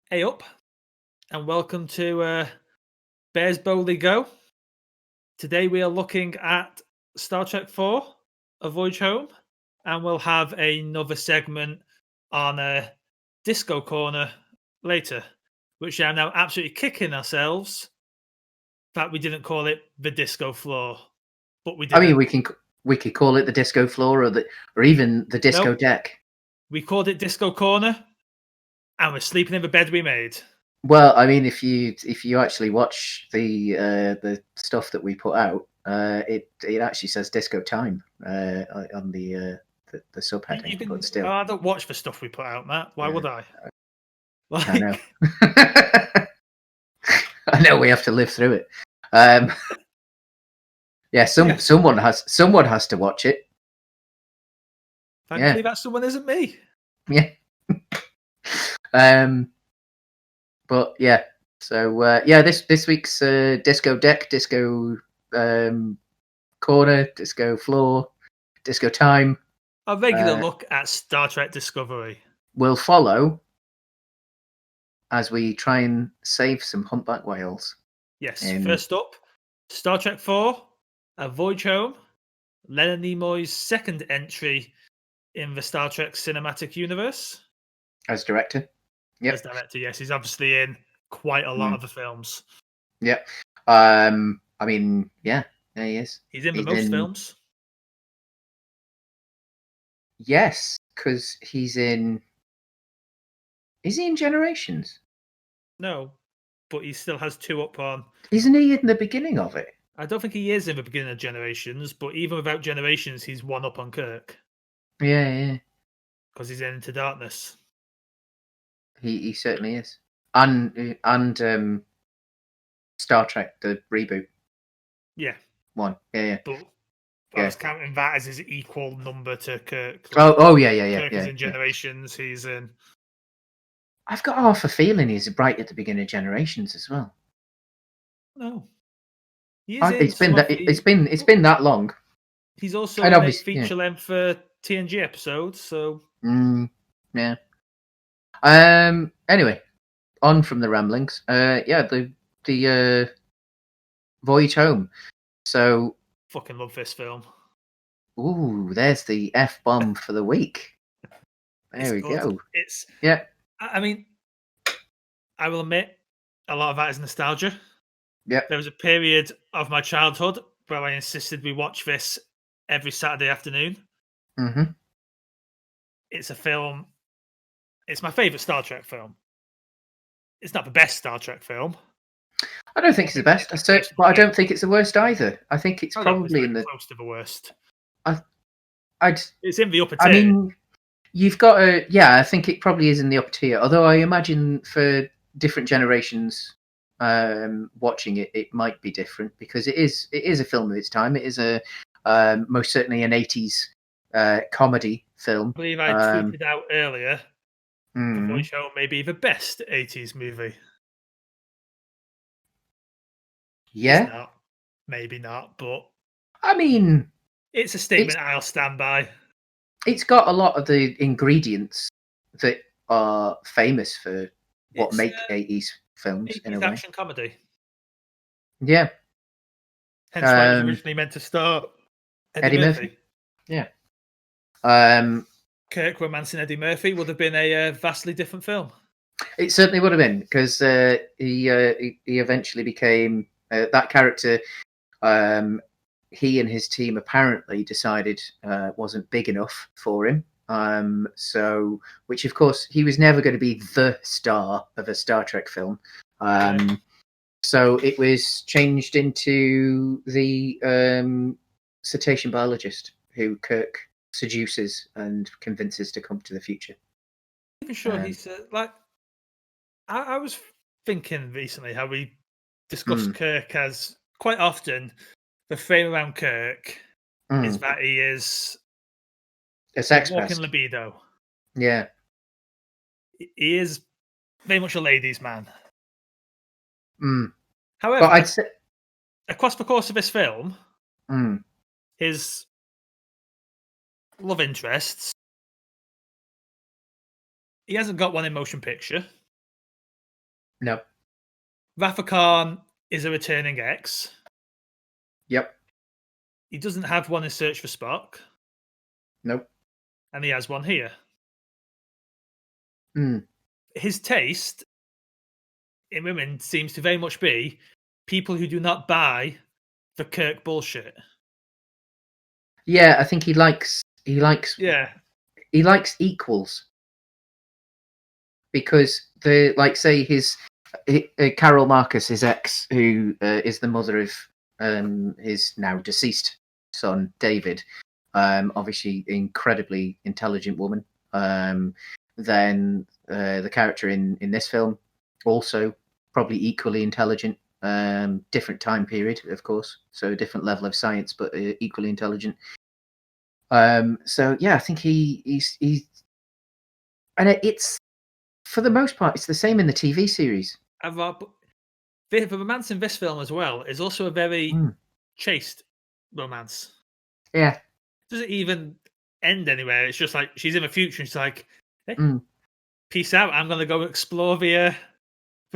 Hey up, and welcome to Bears Boldly Go. Today we are looking at Star Trek 4, A Voyage Home, and we'll have another segment on a Disco Corner later, which I'm now absolutely kicking ourselves that we didn't call it the Disco Floor, but we I didn't. mean, we could call it the disco floor or even the disco Nope, deck. we called it Disco Corner, and we're sleeping in the bed we made. Well, I mean, if you actually watch the stuff that we put out, it actually says disco time on the You subheading, but can. still, I don't watch the stuff we put out, Matt. Why yeah, would I? I know. Like, I know we have to live through it. Um, yeah, yeah. someone has to watch it. Thankfully, Yeah, that someone isn't me. yeah. Um, But yeah, so yeah, this week's disco deck, disco corner, disco floor, disco time A regular uh, look at Star Trek Discovery. will follow as we try and save some humpback whales. Yes, In first up, Star Trek 4, A Voyage Home, Leonard Nimoy's second entry in the Star Trek cinematic universe. as director. As Yep. director, yes, he's obviously in quite a lot of the films. Yep. I mean, yeah, he is. He's in the He's most in. films. Yes, because he's in. Is he in Generations? No, but he still has two up on. Isn't he in the beginning of it? I don't think he is in the beginning of Generations, but even without Generations, he's one up on Kirk Yeah, yeah. because he's in Into Darkness. He certainly is. And Star Trek the reboot Yeah, one. Yeah, but I yeah. was counting that as his equal number to Kirk. Oh, yeah, yeah, yeah, Kirk is yeah, in yeah. Generations. He's in. I've got half a feeling he's right at the beginning of Generations as well. No, he is in It's been some of that the. it's been that long, He's also and in a obviously, yeah, feature length TNG episode. So yeah. Anyway, on from the ramblings. Yeah, the Voyage Home. So, fucking love this film. ooh, there's the F bomb for the week. It's There we good. go. It's. Yeah, I mean, I will admit, a lot of that is nostalgia. yeah. There was a period of my childhood where I insisted we watch this every Saturday afternoon. Mm-hmm. It's a film. It's my favorite Star Trek film. It's not the best Star Trek film. I don't think it's the best. It's a close But I second. don't think it's the worst either. I think it's I don't think it's probably very in the. close to the worst. I, I'd. It's in the upper I tier. mean, you've got a. Yeah, I think it probably is in the upper tier. Although I imagine for different generations, watching it, it might be different because it is a film of its time. It is a most certainly an 80s comedy film. I believe I tweeted out earlier The Mm, Voyage Home may be the best 80s movie. It's yeah, not. Maybe not, but I mean, it's a it's statement I'll stand by. it's got a lot of the ingredients that are famous for what It's make 80s films in a 80s way. action comedy. Yeah. Hence why it was originally meant to star Eddie Eddie Murphy. Murphy. Yeah. Um, Kirk romancing Eddie Murphy would have been a vastly different film. it certainly would have been because he eventually became that character. He and his team apparently decided wasn't big enough for him. So, which of course he was never going to be the star of a Star Trek film. So it was changed into the cetacean biologist who Kirk seduces and convinces to come to the future. I'm even sure he's like. I was thinking recently how we discussed Kirk as quite often the frame around Kirk is that he is A sex walking pest. libido. Yeah. He is very much a ladies' man. But However, I'd say. across the course of this film, Mm, his love interests, he hasn't got one in motion picture. No. Rafa Khan is a returning X. Yep. He doesn't have one in Search for Spock, Nope. and he has one here. Mm. His taste in women seems to very much be people who do not buy the Kirk bullshit. Yeah, I think he likes Yeah, equals, because the like say his Carol Marcus, his ex, who is the mother of his now deceased son David, obviously incredibly intelligent woman. Then the character in this film also probably equally intelligent. Different time period, of course, so a different level of science, but equally intelligent. So yeah, I think he's and it's for the most part it's the same in the TV series. the romance in this film as well is also a very Mm. chaste romance. Yeah. Doesn't even end anywhere. It's just like she's in the future and she's like, hey, Mm. peace out. I'm going to go explore the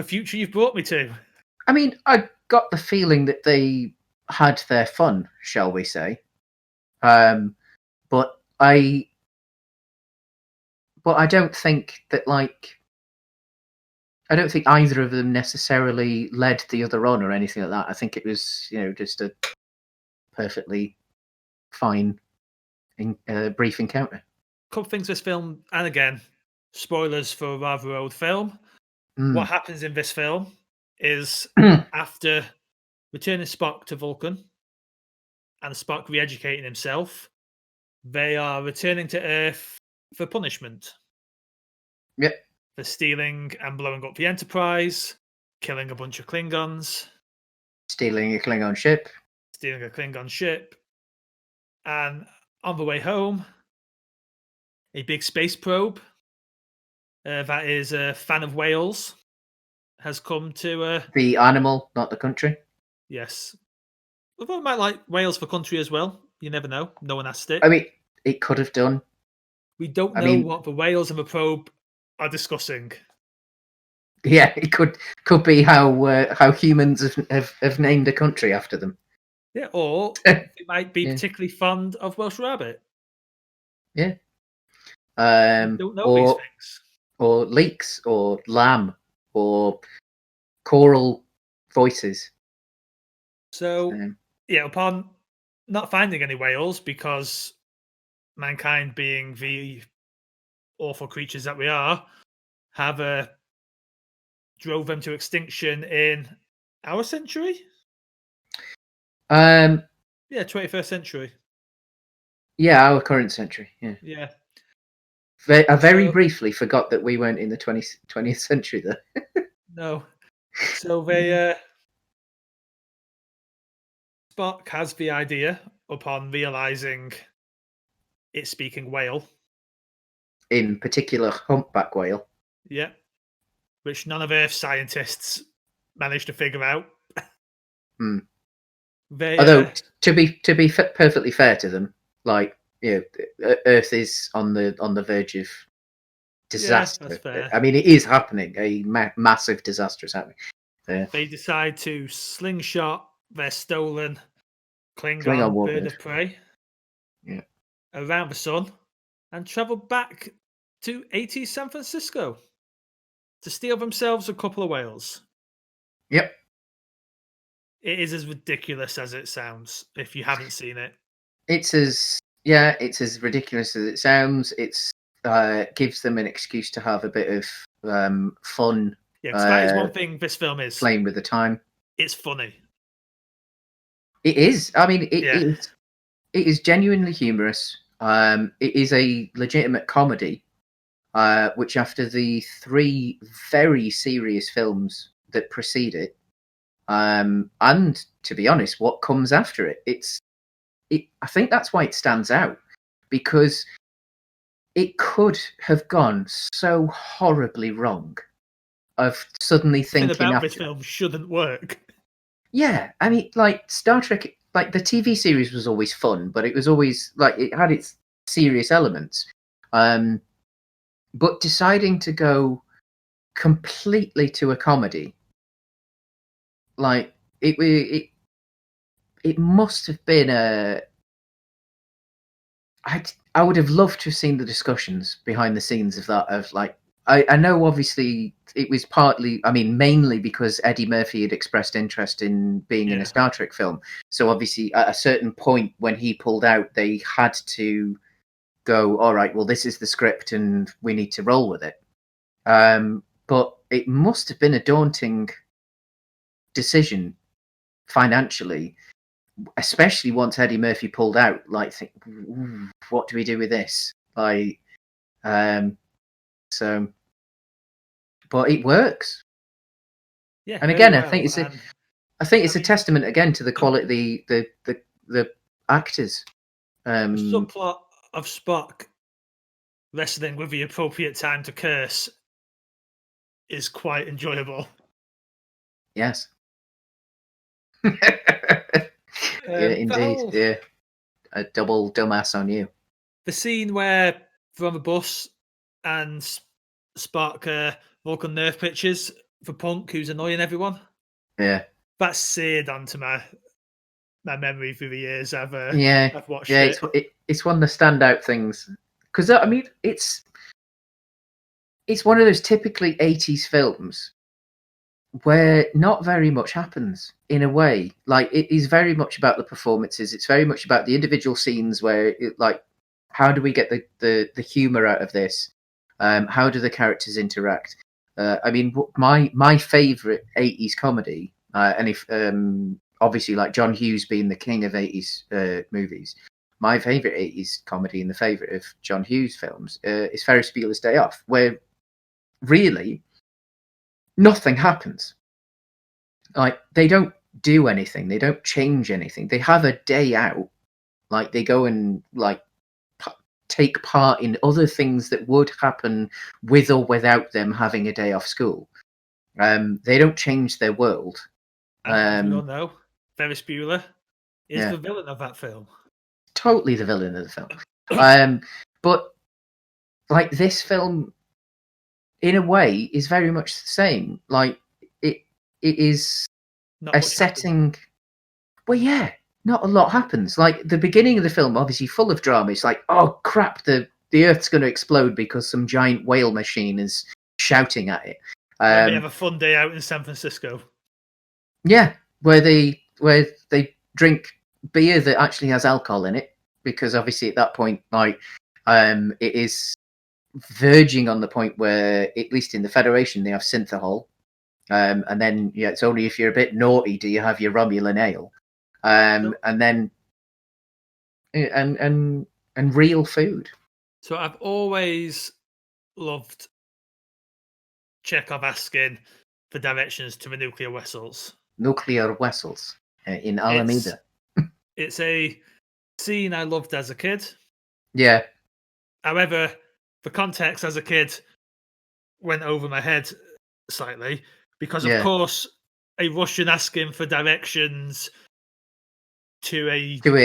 future you've brought me to. I mean, I got the feeling that they had their fun, shall we say? But I don't think that I don't think either of them necessarily led the other on or anything like that. I think it was just a perfectly fine brief encounter. Couple things this film, and again, spoilers for a rather old film. What Mm. happens in this film is after returning Spock to Vulcan and Spock re-educating himself, they are returning to Earth for punishment. Yep. For stealing and blowing up the Enterprise, killing a bunch of Klingons, Stealing a Klingon ship. stealing a Klingon ship, and on the way home, a big space probe that is a fan of whales has come to. The animal, not the country. Yes. Although I might like Wales for country as well. You never know. No one asked I it. mean, it could have done. We don't I know mean, what the whales and the probe are discussing. yeah, it could be how humans have named a country after them. Yeah, or they might be Yeah. particularly fond of Welsh rabbit. Yeah. We don't know these things. Or leeks, or lamb, or choral voices. So, yeah, upon not finding any whales because mankind, being the awful creatures that we are, have drove them to extinction in our century. Um, Yeah, 21st century. yeah, our current century. Yeah, Yeah. I very So briefly forgot that we weren't in the 20th century there. no. So they Spock has the idea upon realizing it's speaking whale. In particular, humpback whale. Yeah. Which none of Earth scientists managed to figure out. Hmm. They Although to be perfectly fair to them, like Earth is on the verge of yeah, that's disaster. fair. I mean, it is happening. A massive disaster is happening. They decide to slingshot their stolen Klingon Klingon bird warbird. of prey Yeah. around the sun and travel back to 80s San Francisco to steal themselves a couple of whales. Yep. It is as ridiculous as it sounds if you haven't seen it. It's as ridiculous as it sounds. It's gives them an excuse to have a bit of fun. Yeah, because that is one thing this film is. Playing with the time. It's funny. It is. I mean, Yeah. it is genuinely humorous. It is a legitimate comedy, which after the 3 very serious films that precede it, and to be honest, what comes after it, I think that's why it stands out, because it could have gone so horribly wrong. Of suddenly Thing thinking about this after, film shouldn't work. yeah, I mean, like Star Trek, like the TV series was always fun, but it was always like it had its serious elements. But deciding to go completely to a comedy. Like it must have been a. I would have loved to have seen the discussions behind the scenes of that. Of like, I know obviously it was partly, I mean, mainly because Eddie Murphy had expressed interest in being in a Star Trek film. So obviously, at a certain point when he pulled out, they had to go, all right, well, this is the script and we need to roll with it. But it must have been a daunting decision financially, especially once Eddie Murphy pulled out. Like, think, what do we do with this? Like, so, but it works. Yeah, And very again, well. I think it's a testament again to the quality, the actors. The subplot of Spock wrestling with the appropriate time to curse is quite enjoyable. Yes. Yeah, indeed. Yeah, a double dumbass on you. The scene where they're on the bus and Spock Vulcan nerf pitches for Punk, who's annoying everyone. Yeah, that's seared onto my memory through the years. I've watched it. It's one of the standout things because I mean it's one of those typically 80s films where not very much happens in a way. Like it is very much about the performances. It's very much about the individual scenes where like how do we get the humor out of this? How do the characters interact? I mean, my favorite 80s comedy, and if obviously like John Hughes being the king of 80s movies, my favorite 80s comedy and the favorite of John Hughes films is Ferris Bueller's Day Off, where really nothing happens. Like they don't do anything, they don't change anything. They have a day out, like they go and like take part in other things that would happen with or without them having a day off school. They don't change their world. As we all know, Ferris Bueller is the villain of that film. Totally the villain of the film. But like this film, in a way, is very much the same. Like it is not a setting. Happens. Well, yeah, not a lot happens. Like the beginning of the film, obviously full of drama. It's like, oh crap, the Earth's going to explode because some giant whale machine is shouting at it. They have a fun day out in San Francisco. Yeah, where they drink beer that actually has alcohol in it, because obviously at that point, like, it is verging on the point where, at least in the Federation, they have synthahol. And then, yeah, it's only if you're a bit naughty do you have your Romulan ale. And then, and real food. So I've always loved Chekhov asking for directions to the nuclear vessels. Nuclear vessels in Alameda. It's a scene I loved as a kid. Yeah. However, the context as a kid went over my head slightly because, of course, a Russian asking for directions to a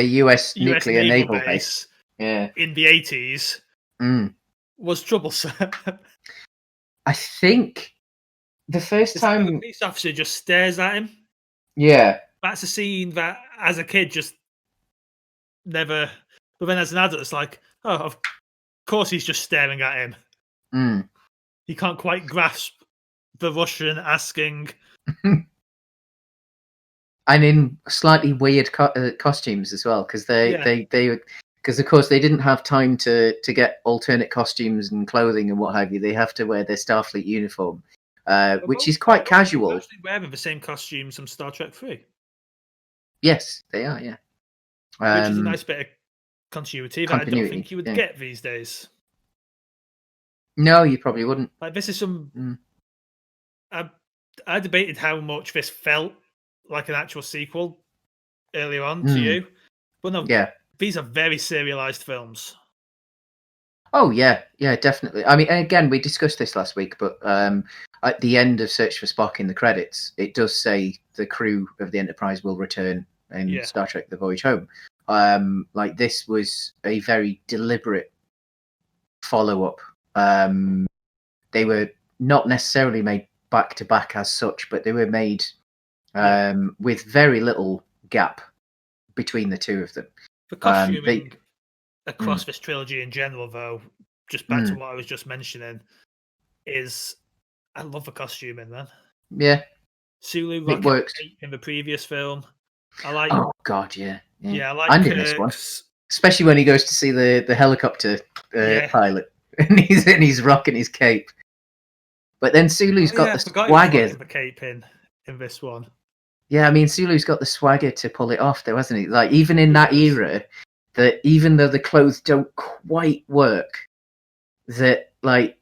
US nuclear naval base in the 80s was troublesome. I think the first time the police officer just stares at him. Yeah. That's a scene that, as a kid, just never... But then as an adult, it's like, oh, of course he's just staring at him. He can't quite grasp the Russian asking... And in slightly weird costumes as well, because because of course they didn't have time to get alternate costumes and clothing and what have you. They have to wear their Starfleet uniform, which is quite casual. They're actually wearing the same costumes from Star Trek 3. Yes, they are. Yeah, which is a nice bit of continuity that I don't think you would get these days. No, you probably wouldn't. Like this is some. I debated how much this felt like an actual sequel earlier on to you, but no. Yeah, these are very serialized films. Oh yeah, definitely. I mean, again, we discussed this last week, but at the end of Search for Spock in the credits, it does say the crew of the Enterprise will return in Star Trek: The Voyage Home. Like this was a very deliberate follow-up. They were not necessarily made back to back as such, but they were made Yeah. with very little gap between the two of them. The They costuming across mm, this trilogy in general, though, just back to mm, what I was just mentioning, is I love the costuming, man. yeah, Sulu it rocking the works. cape in the previous film. I like, Oh God, yeah, yeah, yeah, I like and in this one, Kirk's. especially when he goes to see the helicopter Yeah. pilot, and he's rocking his cape. But then Sulu's Oh got yeah, I the forgot he was swagger. rocking the cape in this one. Yeah, I mean, Sulu's got the swagger to pull it off, though, hasn't he? Like, even in He that does. era, that even though the clothes don't quite work, that like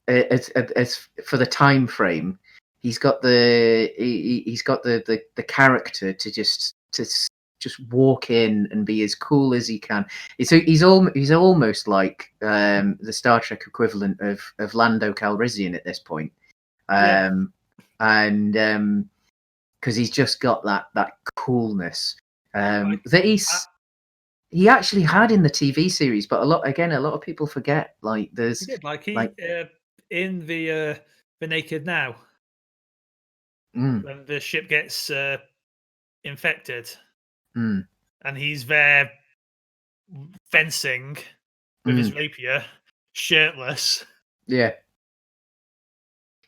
as for the time frame, he's got he's got the character to just walk in and be as cool as he can. He's almost like the Star Trek equivalent of Lando Calrissian at this point, Yeah. and because he's just got that coolness Like, that I, he actually had in the TV series. But a lot of people forget. Like he there's did. Like he like in the Naked Now mm, when the ship gets infected mm, and he's there fencing with his mm, rapier, shirtless. yeah.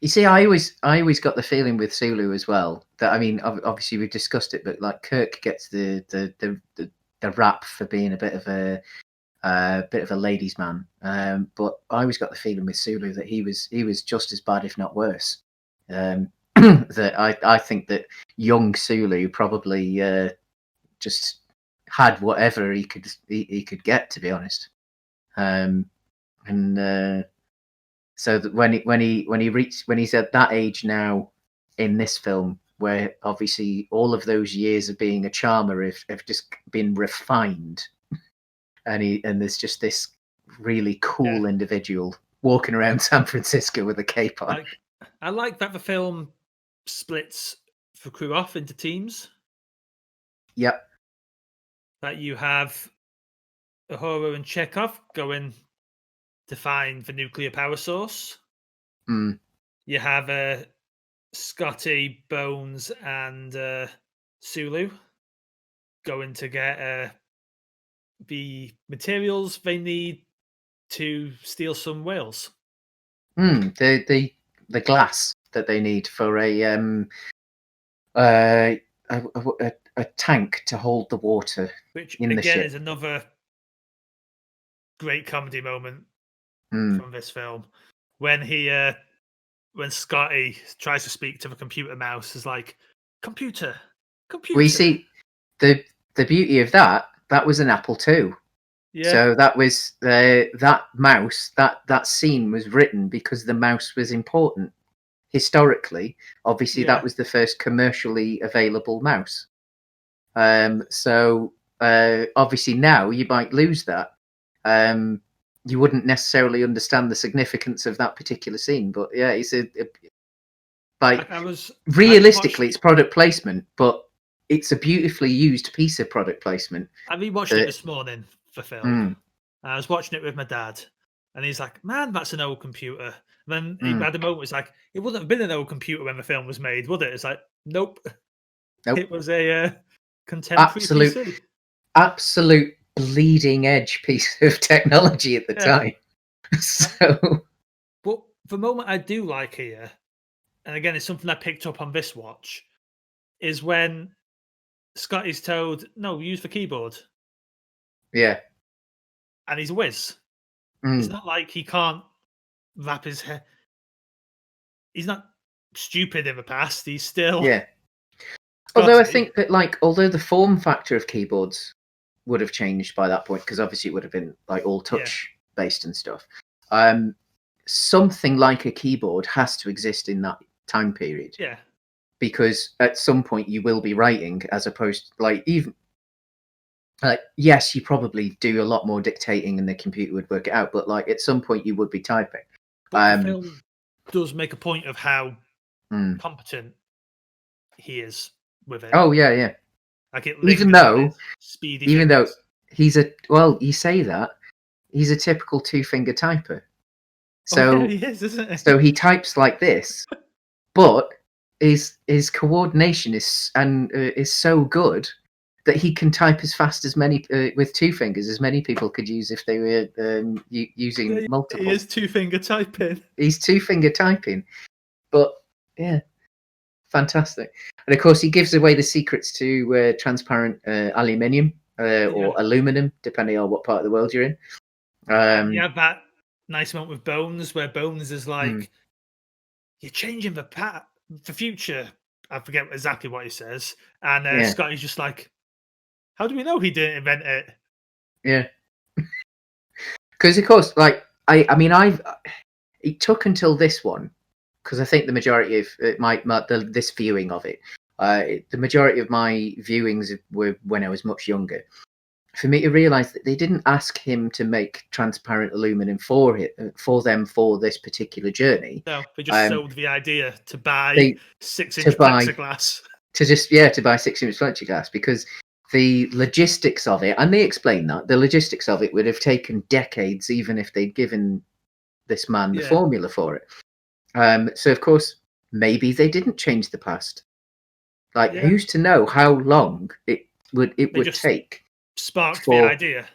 You see, I always got the feeling with Sulu as well that I mean, obviously we've discussed it, but like Kirk gets the rap for being a bit of a ladies' man. But I always got the feeling with Sulu that he was just as bad, if not worse. That I think that young Sulu probably just had whatever he could get, to be honest. And so that when he's at that age now in this film, where obviously all of those years of being a charmer have just been refined, and there's just this really Yeah. cool individual walking around San Francisco with a cape on. Like I like that the film splits the crew off into teams. Yep. That you have Uhura and Chekhov going to find the nuclear power source. Mm, You have Scotty, Bones, and Sulu going to get the materials they need to steal some whales. the glass that they need for uh, a tank to hold the water Which in the again ship. is another great comedy moment Mm. from this film when when Scotty tries to speak to the computer mouse is like computer, We computer. see the beauty of that was an Apple II. Yeah, So that was that mouse that scene was written because the mouse was important historically. Obviously, that yeah. was the first commercially available mouse. So obviously now you might lose that. You wouldn't necessarily understand the significance of that particular scene, but yeah, it's like Like I rewatched realistically, it's product placement, but it's a beautifully used piece of product placement. I rewatched it That this morning for film. mm, I was watching it with my dad, and he's like, "Man, that's an old computer." And then he mm, had a moment. It's like it wouldn't have been an old computer when the film was made, would it? It's like, nope, nope, it was a contemporary absolute PC. absolute bleeding edge piece of technology at the Yeah, time. So but the moment I do like here, and again, it's something I picked up on this watch, is when Scott is told, "No, use the keyboard," yeah, and he's a whiz. It's mm, not like he can't wrap his head. He's not stupid in the past. He's still yeah. Although I Scotty. think that although the form factor of keyboards would have changed by that point, because obviously it would have been like all Yeah, touch based and stuff. Um, Something like a keyboard has to exist in that time period, yeah. because at some point you will be writing, as opposed like even yes, you probably do a lot more dictating and the computer would work it out, but like at some point you would be typing. But the Um, film does make a point of how mm. competent he is with it. Oh yeah, yeah. Like it Even lingers on though, his speedy even though fingers. he's a well, you say that he's a typical two finger typer. So he is, isn't he? so he types like this, but his coordination is so good that he can type as fast as many with two fingers as many people could use if they were using He multiple. is two-finger typing. He's two-finger typing, but yeah, fantastic. And of course, he gives away the secrets to transparent aluminium or aluminum, depending on what part of the world you're in. You have that nice moment with Bones, where Bones is like, "You're changing the future." I forget exactly what he says, and Scotty's just like, "How do we know he didn't invent it?" Yeah, because of course, like I mean, it took until this one, because I think the majority of this viewing of it, the majority of my viewings were when I was much younger. For me to realise that they didn't ask him to make transparent aluminum for them for this particular journey. No, they just sold the idea to buy 6-inch plexiglass. To buy 6-inch plexiglass, because the logistics of it, and they explain that the logistics of it would have taken decades, even if they'd given this man the formula for it. So of course, maybe they didn't change the past. Like, who's to know how long it would take? Sparked the idea.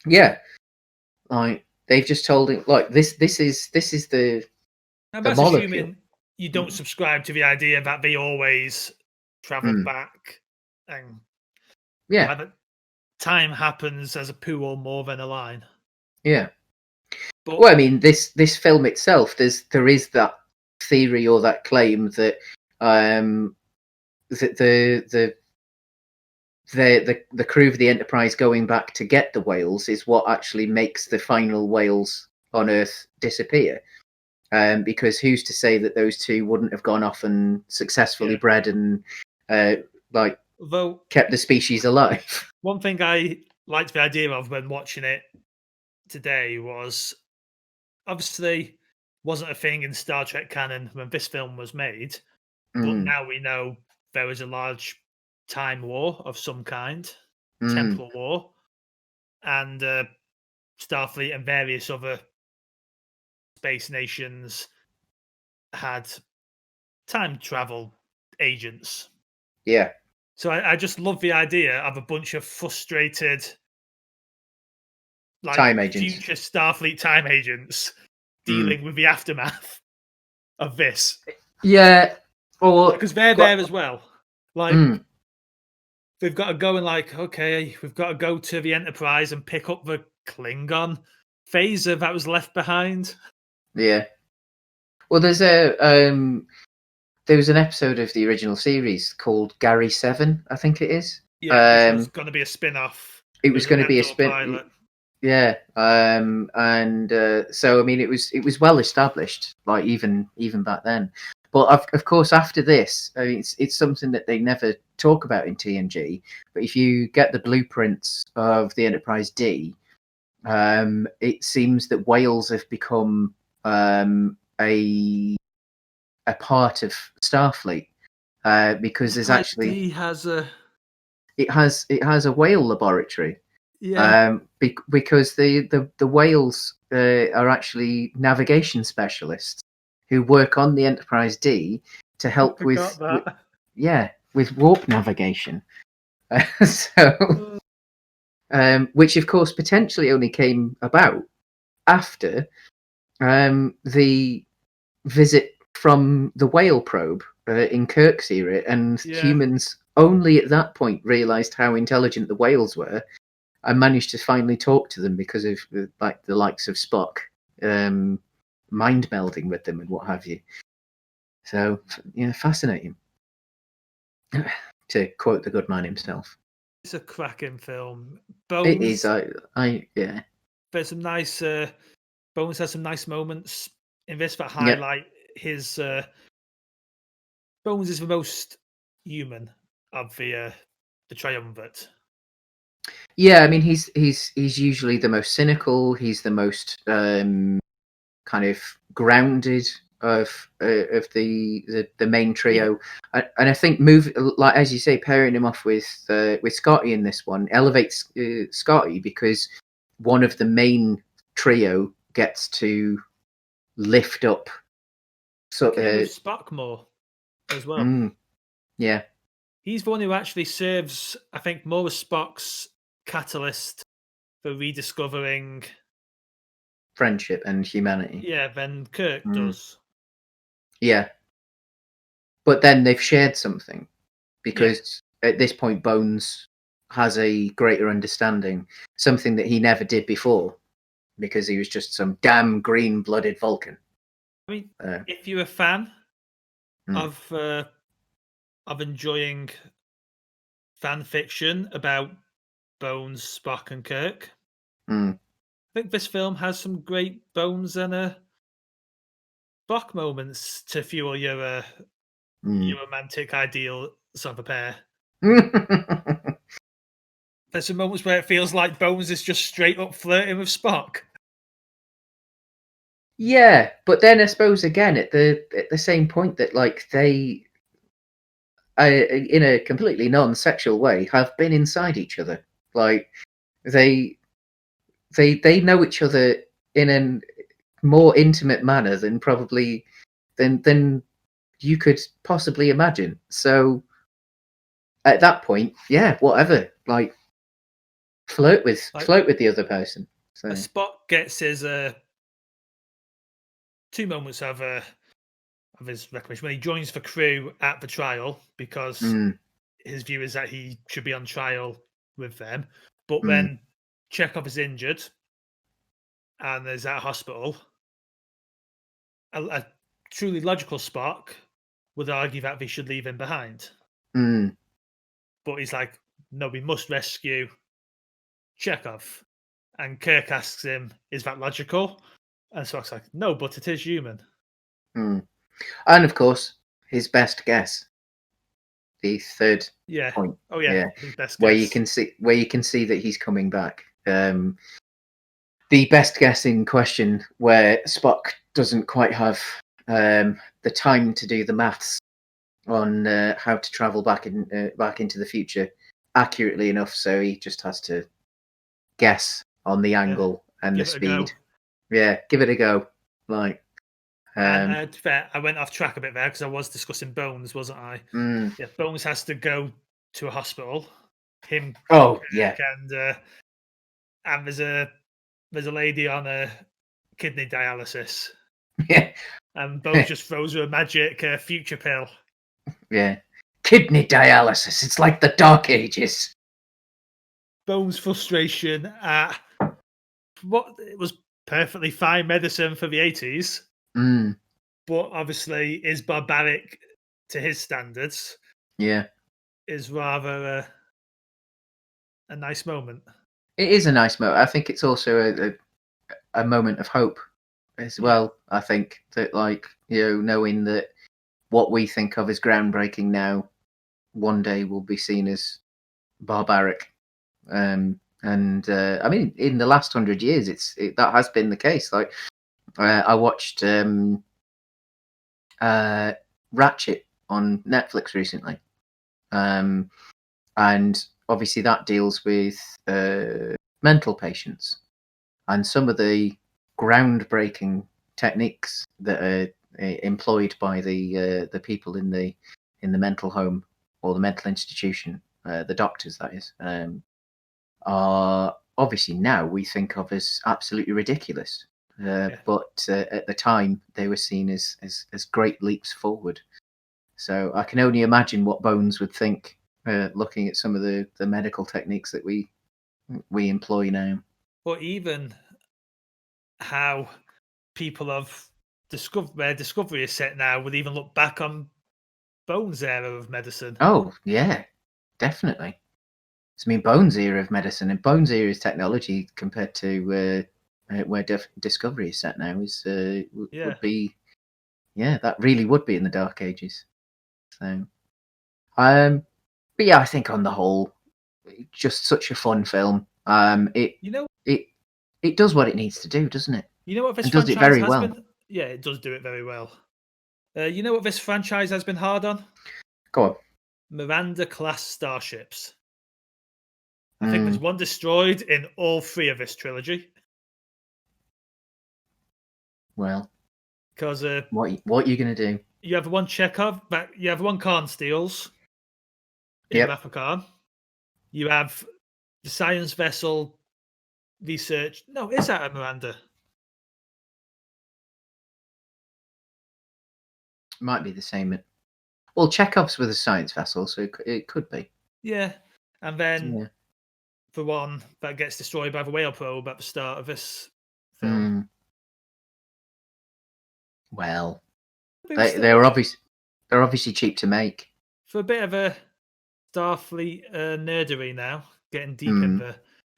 Yeah, like they've just told him, like this is the molecule. Assuming you don't subscribe to the idea that they always travel back, and that time happens as a poo or more than a line. Yeah. But, well, I mean, this film itself, there is that theory or that claim that that the crew of the Enterprise going back to get the whales is what actually makes the final whales on Earth disappear. Because who's to say that those two wouldn't have gone off and successfully bred and kept the species alive? One thing I liked the idea of when watching it today was, obviously wasn't a thing in Star Trek canon when this film was made, but now we know there was a large time war of some kind, temporal war, and Starfleet and various other space nations had time travel agents. Yeah. So I just love the idea of a bunch of frustrated, like, time agents, future Starfleet time agents dealing with the aftermath of this. Yeah, or because they're there as well. Like, they've got to go and, like, okay, we've got to go to the Enterprise and pick up the Klingon phaser that was left behind. Yeah. Well, there was an episode of the original series called Gary 7, I think it is. Yeah, which was going to be a spin-off. It was going to be a spin-off. Yeah, and so I mean, it was well established, like even back then. But of course, after this, I mean, it's something that they never talk about in TNG. But if you get the blueprints of the Enterprise D, it seems that whales have become a part of Starfleet, because there's actually it has a whale laboratory. Yeah. Because the whales are actually navigation specialists who work on the Enterprise D to help with warp navigation. So, which of course potentially only came about after the visit from the whale probe in Kirk's era, and humans only at that point realized how intelligent the whales were. I managed to finally talk to them because of like the likes of Spock, mind melding with them and what have you. So fascinating. To quote the good man himself, it's a cracking film. Bones, it is. Yeah. There's some nice. Bones has some nice moments in this that highlight his. Bones is the most human of the triumvirate. Yeah, I mean, he's usually the most cynical. He's the most kind of grounded of the main trio, and I think like as you say, pairing him off with Scotty in this one elevates Scotty, because one of the main trio gets to lift up. So, Came with Spock more as well. Yeah. He's the one who actually serves, I think, more of Spock's catalyst for rediscovering, Friendship and humanity. yeah, than Kirk does. Yeah. But then they've shared something, Yeah. because at this point Bones has a greater understanding, something that he never did before, because he was just some damn green-blooded Vulcan. I mean, if you're a fan Mm. of enjoying fan fiction about Bones, Spock, and Kirk, Mm. I think this film has some great Bones and Spock moments to fuel your romantic ideals of a pair. There's some moments where it feels like Bones is just straight up flirting with Spock. Yeah, but then I suppose again at the same point that, like, they, in a completely non-sexual way, have been inside each other. Like, they they know each other in a more intimate manner than probably than you could possibly imagine. So at that point, yeah, whatever. Like, flirt with Like, the other person. So Spock gets his two moments of his recognition when he joins the crew at the trial, because his view is that he should be on trial with them. But when Chekhov is injured and is at a hospital, a truly logical Spock would argue that they should leave him behind. But he's like, no, we must rescue Chekhov. And Kirk asks him, is that logical? And Spock's like, no, but it is human. and of course his best guess, the third point. Oh yeah, his best where guess. you can see that he's coming back. The best guess in question, where Spock doesn't quite have the time to do the maths on how to travel back into the future accurately enough, so he just has to guess on the angle and the speed. Yeah, give it a go. Like, and fair, I went off track a bit there because I was discussing Bones, wasn't I? Yeah, Bones has to go to a hospital. Him. Oh yeah. And there's a lady on a kidney dialysis. Yeah. And Bones just throws her a magic future pill. Yeah. Kidney dialysis. It's like the Dark Ages. Bones' frustration at what it was perfectly fine medicine for the 80s, but obviously is barbaric to his standards. Yeah. Is rather a nice moment. It is a nice moment. I think it's also a moment of hope as well. I think that, like, knowing that what we think of as groundbreaking now, one day will be seen as barbaric. And I mean, in the last 100 years, that has been the case. Like, I watched Ratchet on Netflix recently, and obviously that deals with mental patients, and some of the groundbreaking techniques that are employed by the people in the mental home or the mental institution, the doctors, that is, are obviously now we think of as absolutely ridiculous. But at the time, they were seen as great leaps forward. So I can only imagine what Bones would think, looking at some of the medical techniques that we employ now. Or even how people of where Discovery is set now would even look back on Bones' era of medicine. Oh yeah, definitely. I mean, Bones' era of medicine and Bones' era's technology compared to where Discovery is set now would be, that really would be in the Dark Ages. So, but yeah, I think on the whole, just such a fun film. It does what it needs to do, doesn't it? You know what this franchise does it very well. been? Yeah, it does do it very well. You know what this franchise has been hard on? Go on. Miranda-class starships. I think there's one destroyed in all three of this trilogy. Well, because What are you going to do? you have one Chekhov, but you have one Khan steals in Yep. Wrath of Khan. You have the science vessel research. No, is that a Miranda? Might be the same. Well, Chekhov's with a science vessel, so it could be. Yeah, and then Yeah. the one that gets destroyed by the whale probe at the start of this film. Well, Still, they're obviously cheap to make. for a bit of a Starfleet nerdery now, getting deep in the.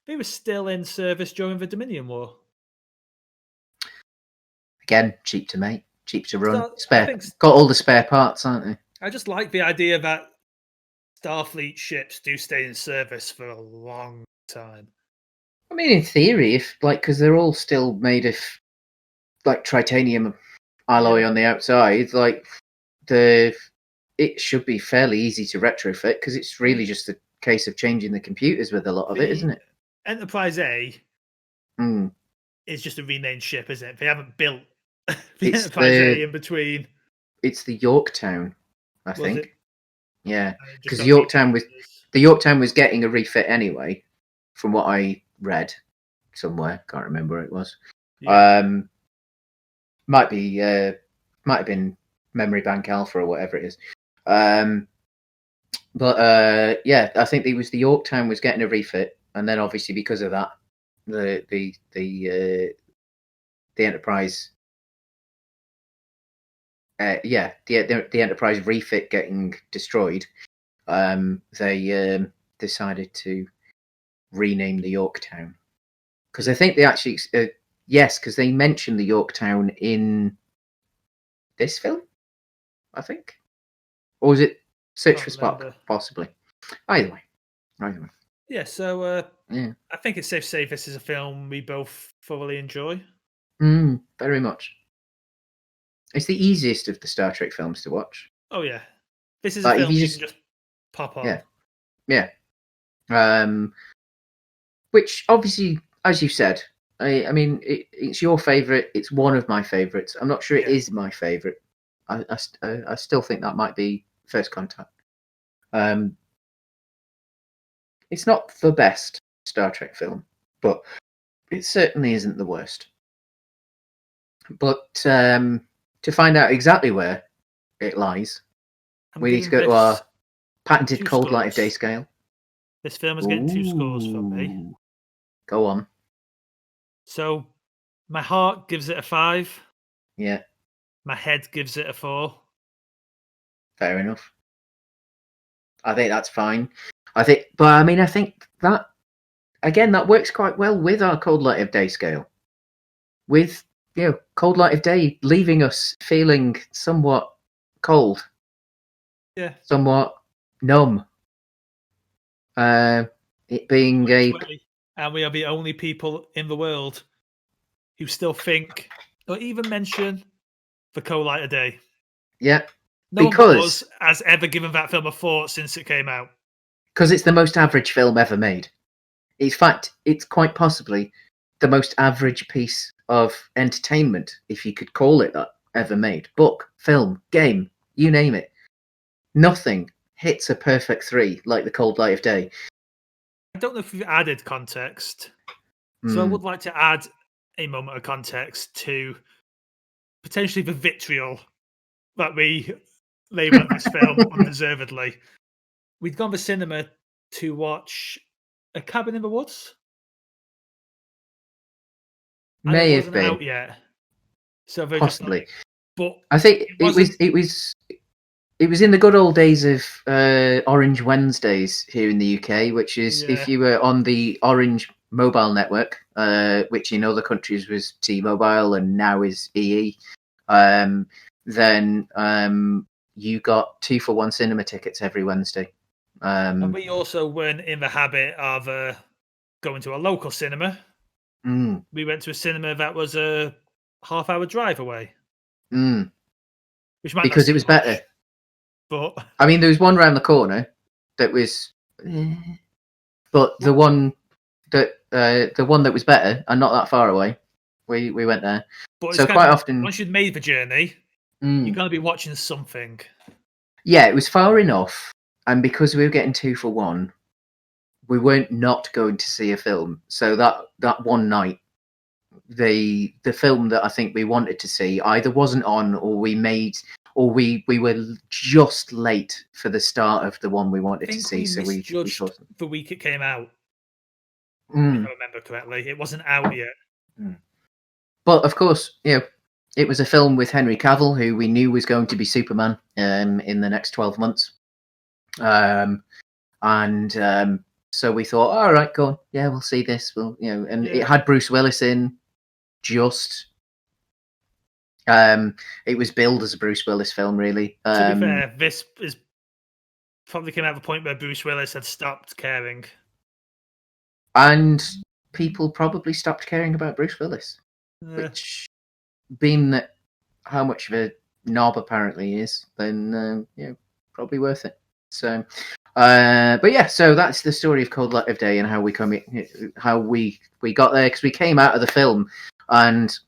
They were still in service during the Dominion War. Again, cheap to make, cheap to run. So, Got all the spare parts, aren't they? I just like the idea that Starfleet ships do stay in service for a long time. I mean, in theory, because they're all still made of like titanium alloy on the outside, it should be fairly easy to retrofit because it's really just a case of changing the computers with a lot of it, isn't it? Enterprise A is just a renamed ship, isn't it? They haven't built the Enterprise A in between. It's the Yorktown, I think. Yeah, because the Yorktown was getting a refit anyway, from what I read somewhere. Can't remember where it was. Yeah. Might have been Memory Bank Alpha or whatever it is. But yeah, I think it was the Yorktown was getting a refit, and then obviously because of that, the Enterprise, the Enterprise refit getting destroyed. They decided to rename the Yorktown because I think they actually because they mentioned the Yorktown in this film, I think, or was it Search for Spock? Possibly. Either way. Yeah, so yeah, I think it's safe to say this is a film we both thoroughly enjoy. Very much. It's the easiest of the Star Trek films to watch. Oh yeah, this is a film you can just pop on. Yeah. Which obviously, as you said, I mean, it's your favourite. It's one of my favourites. I'm not sure it is my favourite. I still think that might be First Contact. It's not the best Star Trek film, but it certainly isn't the worst. But to find out exactly where it lies, we need to go to our patented cold light of day scale. This film is getting 2 scores from me. Go on. So, my heart gives it a 5. Yeah. My head gives it a 4. Fair enough. I think that's fine. I think that again that works quite well with our cold light of day scale. With cold light of day leaving us feeling somewhat cold. Yeah. Somewhat numb. It being and we are the only people in the world who still think or even mention the cold light of day. Yeah. No one but us has ever given that film a thought since it came out. Because it's the most average film ever made. In fact, it's quite possibly the most average piece of entertainment, if you could call it that, ever made. Book, film, game, you name it. Nothing hits a perfect 3 like The Cold Light of Day. I don't know if we've added context. So I would like to add a moment of context to potentially the vitriol that we label at this film undeservedly. We'd gone to cinema to watch A Cabin in the Woods. May have been out yet, so possibly. But I think it was in the good old days of Orange Wednesdays here in the UK, which is if you were on the Orange mobile network, which in other countries was T-Mobile and now is EE, then you got 2-for-1 cinema tickets every Wednesday. And we also weren't in the habit of going to a local cinema. We went to a cinema that was a half-hour drive away. Which might because it was better. But I mean, there was one around the corner that was, but the one that was better and not that far away, we went there. But it's So kind quite of, often, once you've made the journey, you're going to be watching something. yeah, it was far enough, and because we were getting 2 for 1, we weren't not going to see a film. So that one night, the film that I think we wanted to see either wasn't on, or we were just late for the start of the one we I wanted to think see. we So we misjudged thought, the week it came out, if mm, I remember correctly. It wasn't out yet. but of course, it was a film with Henry Cavill, who we knew was going to be Superman in the next 12 months. And so we thought, all right, go on, yeah, we'll see this. And it had Bruce Willis in. Just, it was billed as a Bruce Willis film, really. To be fair, this is probably came out of a point where Bruce Willis had stopped caring, and people probably stopped caring about Bruce Willis, which, being that how much of a knob apparently he is, then probably worth it. So, but yeah, so that's the story of Cold Light of Day and how we got there, because we came out of the film and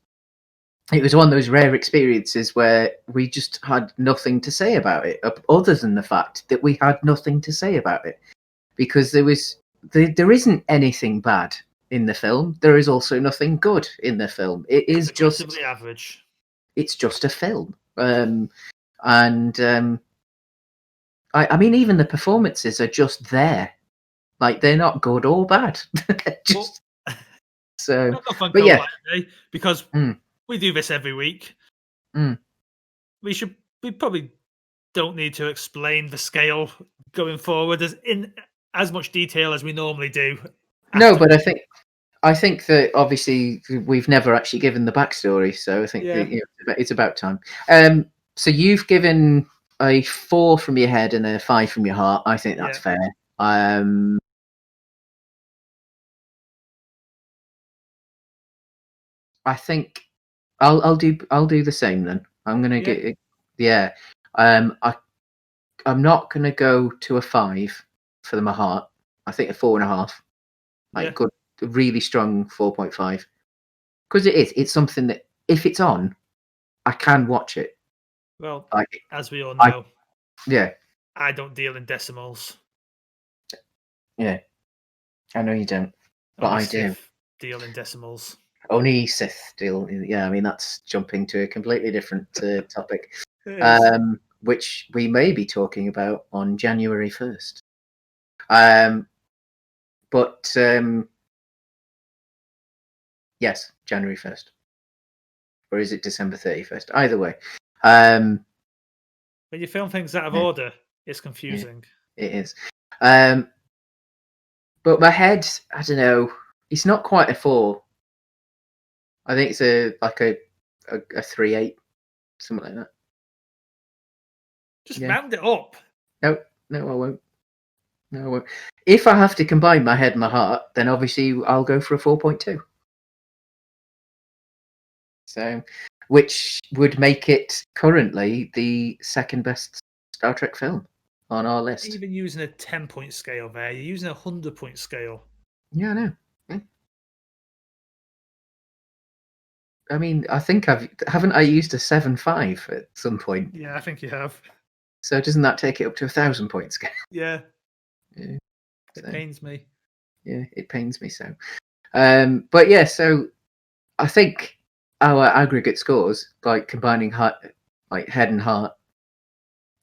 it was one of those rare experiences where we just had nothing to say about it, other than the fact that we had nothing to say about it, because there isn't anything bad in the film. There is also nothing good in the film. It is just average. It's just a film, I mean, even the performances are just there. Like, they're not good or bad. Just, so, but yeah, because we do this every week. We probably don't need to explain the scale going forward in as much detail as we normally do. No, but I think that obviously we've never actually given the backstory, so I think it's about time. So you've given a 4 from your head and a 5 from your heart. I think that's fair. I think I'll do the same then. I'm gonna get I'm not gonna go to a 5 for my heart. I think a 4.5, like good, really strong 4.5, because it's something that if it's on, I can watch it. Well, as we all know, yeah, I don't deal in decimals. Yeah, I know you don't, but Only I do. Sith deal in decimals. Only Sith deal. Yeah, I mean, that's jumping to a completely different topic, which we may be talking about on January 1st. But yes, January 1st, or is it December 31st? Either way, when you film things out of order, it's confusing. Yeah, it is. But my head, I don't know. It's not quite a 4. I think it's a 3.8, something like that. Just round it up. No, I won't. No, I won't. If I have to combine my head and my heart, then obviously I'll go for a 4.2. So, which would make it currently the second best Star Trek film on our list. Even using a 10-point scale there, you're using a 100-point scale. Yeah, I know. I mean, I think haven't I used a 7.5 at some point? Yeah, I think you have. So doesn't that take it up to 1,000-point scale? Yeah. It pains me. Yeah, it pains me so. But yeah, so I think our aggregate scores, like combining head and heart,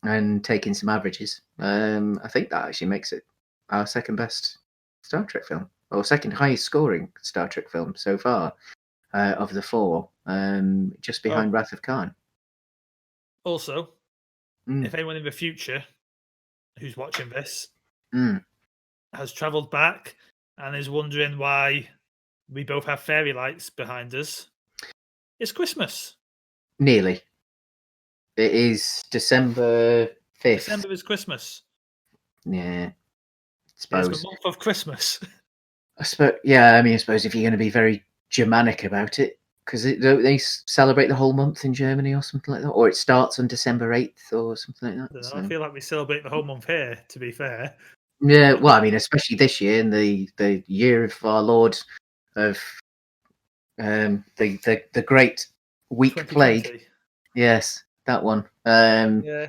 and taking some averages, I think that actually makes it our second best Star Trek film, or second highest scoring Star Trek film so far of the 4, just behind Wrath of Khan. Also, if anyone in the future who's watching this has travelled back and is wondering why we both have fairy lights behind us, it's Christmas. Nearly. It is December 5th. December is Christmas. Yeah. Suppose. It's the month of Christmas. I suppose if you're going to be very Germanic about it, because they celebrate the whole month in Germany or something like that, or it starts on December 8th or something like that. I feel like we celebrate the whole month here, to be fair. Yeah, well, I mean, especially this year, in the year of our Lord of the great week plague. 2020. Yes, that one. Yeah.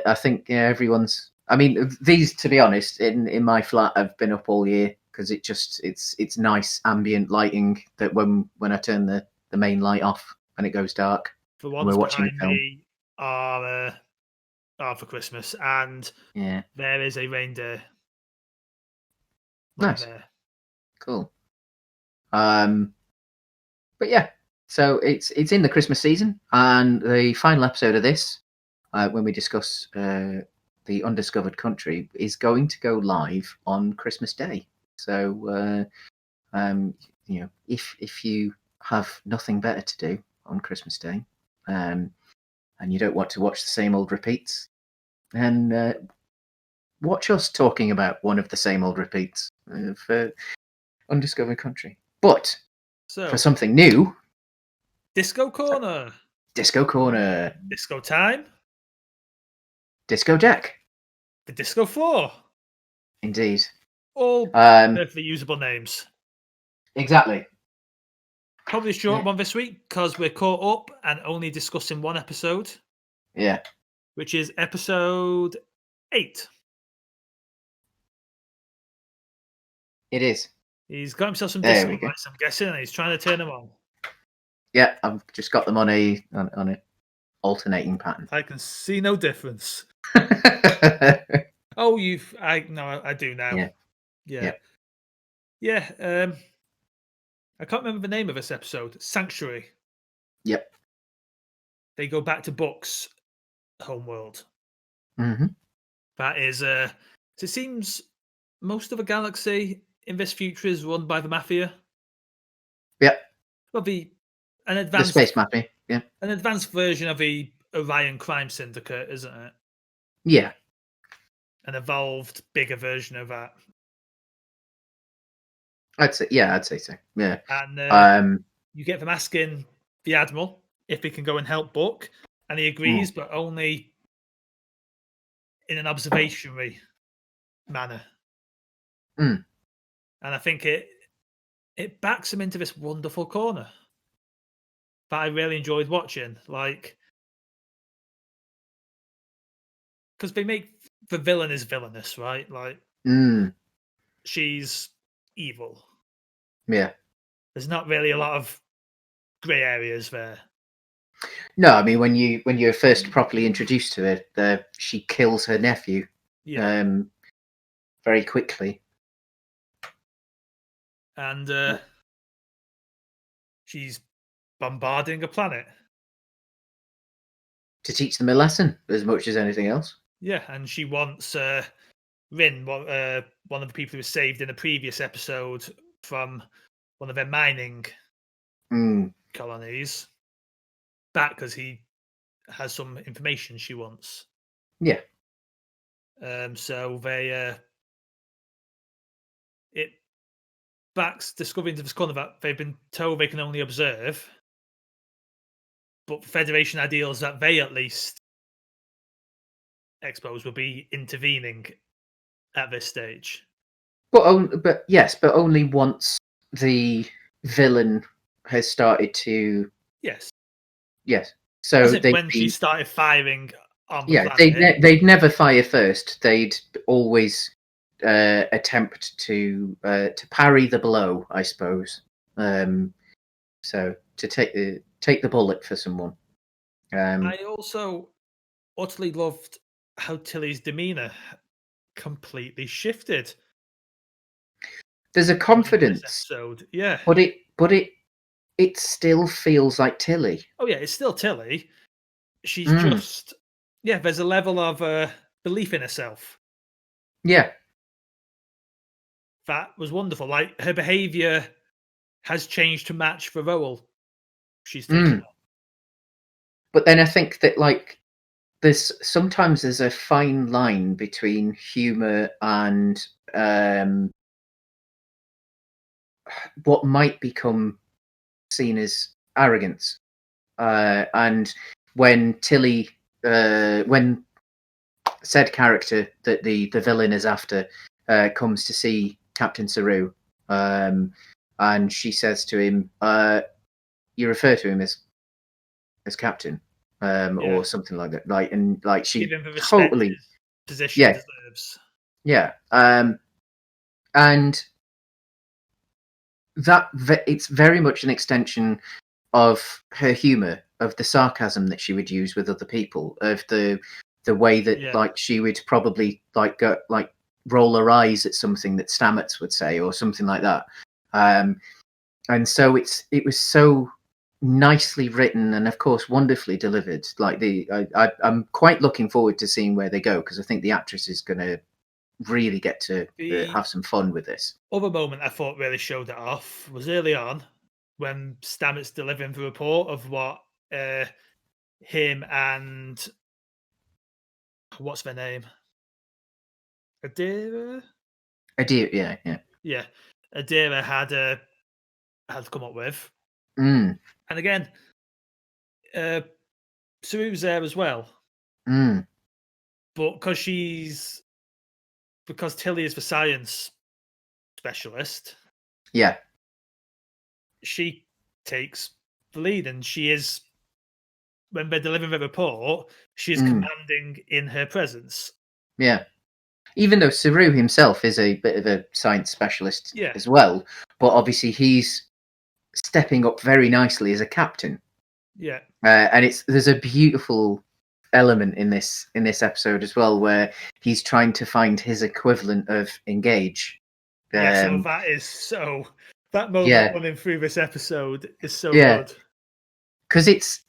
I think everyone's. I mean, these, to be honest, in my flat, I've been up all year because it's nice ambient lighting that when I turn the main light off and it goes dark The and we're ones watching a behind film. me are for Christmas, and Yeah, there is a reindeer right nice, there. cool. But yeah, so it's in the Christmas season, and the final episode of this, when we discuss the undiscovered country, is going to go live on Christmas Day. So if you have nothing better to do on Christmas Day, and you don't want to watch the same old repeats, then watch us talking about one of the same old repeats for undiscovered country. But for So, something new, Disco Corner, Disco Corner, Disco Time, Disco Deck. the Disco Floor. Indeed. All Um, perfectly usable names. exactly. Probably a short Yeah. one this week because we're caught up and only discussing one episode, Yeah. which is episode 8. It is. He's got himself some There disco we go. lights, I'm guessing, and he's trying to turn them on. Yeah, I've just got them on a alternating pattern. I can see no difference. Oh, I do now. Yeah. Yeah. Yeah. I can't remember the name of this episode. Sanctuary. Yep. They go back to Buck's homeworld. Mm-hmm. That is so it seems most of the galaxy in this future is run by the Mafia. Yep. Well, an The advanced space mapping. Yeah. an advanced version of the Orion crime syndicate, isn't it? Yeah. An evolved, bigger version of that. I'd say so. Yeah. And you get them asking the Admiral if he can go and help Buck, and he agrees, but only in an observatory manner. Mm. And I think it backs him into this wonderful corner that I really enjoyed watching. Like, because they make the villain is villainous, right? Like, she's evil. Yeah. There's not really a lot of grey areas there. No, I mean when you're first properly introduced to her, she kills her nephew. Yeah. Very quickly. And she's bombarding a planet. To teach them a lesson as much as anything else. Yeah, and she wants Rin, one of the people who was saved in a previous episode from one of their mining colonies, back because he has some information she wants. Yeah. So it backs discovering to this corner that they've been told they can only observe, but Federation ideals that they at least expose will be intervening at this stage. But only once the villain has started to. Yes. Yes. So when she started firing on the planet. they'd never fire first. They'd always attempt to parry the blow, I suppose. So to take the bullet for someone. I also utterly loved how Tilly's demeanor completely shifted. There's a confidence, yeah, but it still feels like Tilly. Oh yeah, it's still Tilly. She's just there's a level of belief in herself. Yeah, that was wonderful. Like her behavior has changed to match the role she's taken on. But then I think that there's sometimes a fine line between humor and what might become seen as arrogance. And when Tilly, when said character that the villain is after comes to see Captain Saru, and she says to him, you refer to him as as captain, Yeah. or something like that. Like she Give him the respect totally, his position yeah, deserves. yeah. And it's very much an extension of her humor, of the sarcasm that she would use with other people, of the way that Yeah. like she would probably go like roll her eyes at something that Stamets would say or something like that. And so it was so nicely written and of course wonderfully delivered. Like I'm quite looking forward to seeing where they go, because I think the actress is going to really get to The have some fun with this. other moment I thought really showed it off was early on when Stamets delivering the report of what him and what's their name? Adira? Idea, yeah. Yeah. Adira had come up with. Mm, And again, Saru's there as well. mm, But because Tilly is the science specialist, yeah. she takes the lead, and she is, when they're delivering the report, she is Mm, commanding in her presence. yeah. Even though Saru himself is a bit of a science specialist Yeah, as well, but obviously he's stepping up very nicely as a captain. yeah, And there's a beautiful element in this episode as well, where he's trying to find his equivalent of engage. yeah. So Um, that moment yeah, running through this episode is so yeah, good. because it's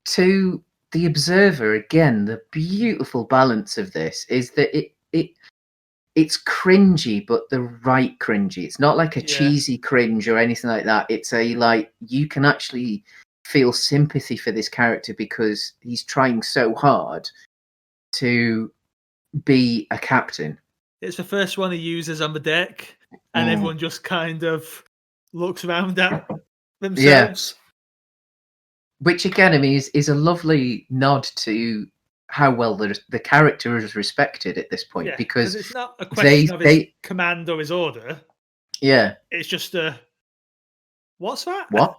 to the observer again. The beautiful balance of this is that it's cringy, but the right cringy. It's not like a Yeah, cheesy cringe or anything like that. It's a like you can actually feel sympathy for this character because he's trying so hard to be a captain. it's the first one he uses on the deck, and Mm. everyone just kind of looks around at Yeah, themselves. which again, I mean, is a lovely nod to how well the character is respected at this point, Yeah, because because it's not a they question of his they command or his order. yeah, It's just what's that? what?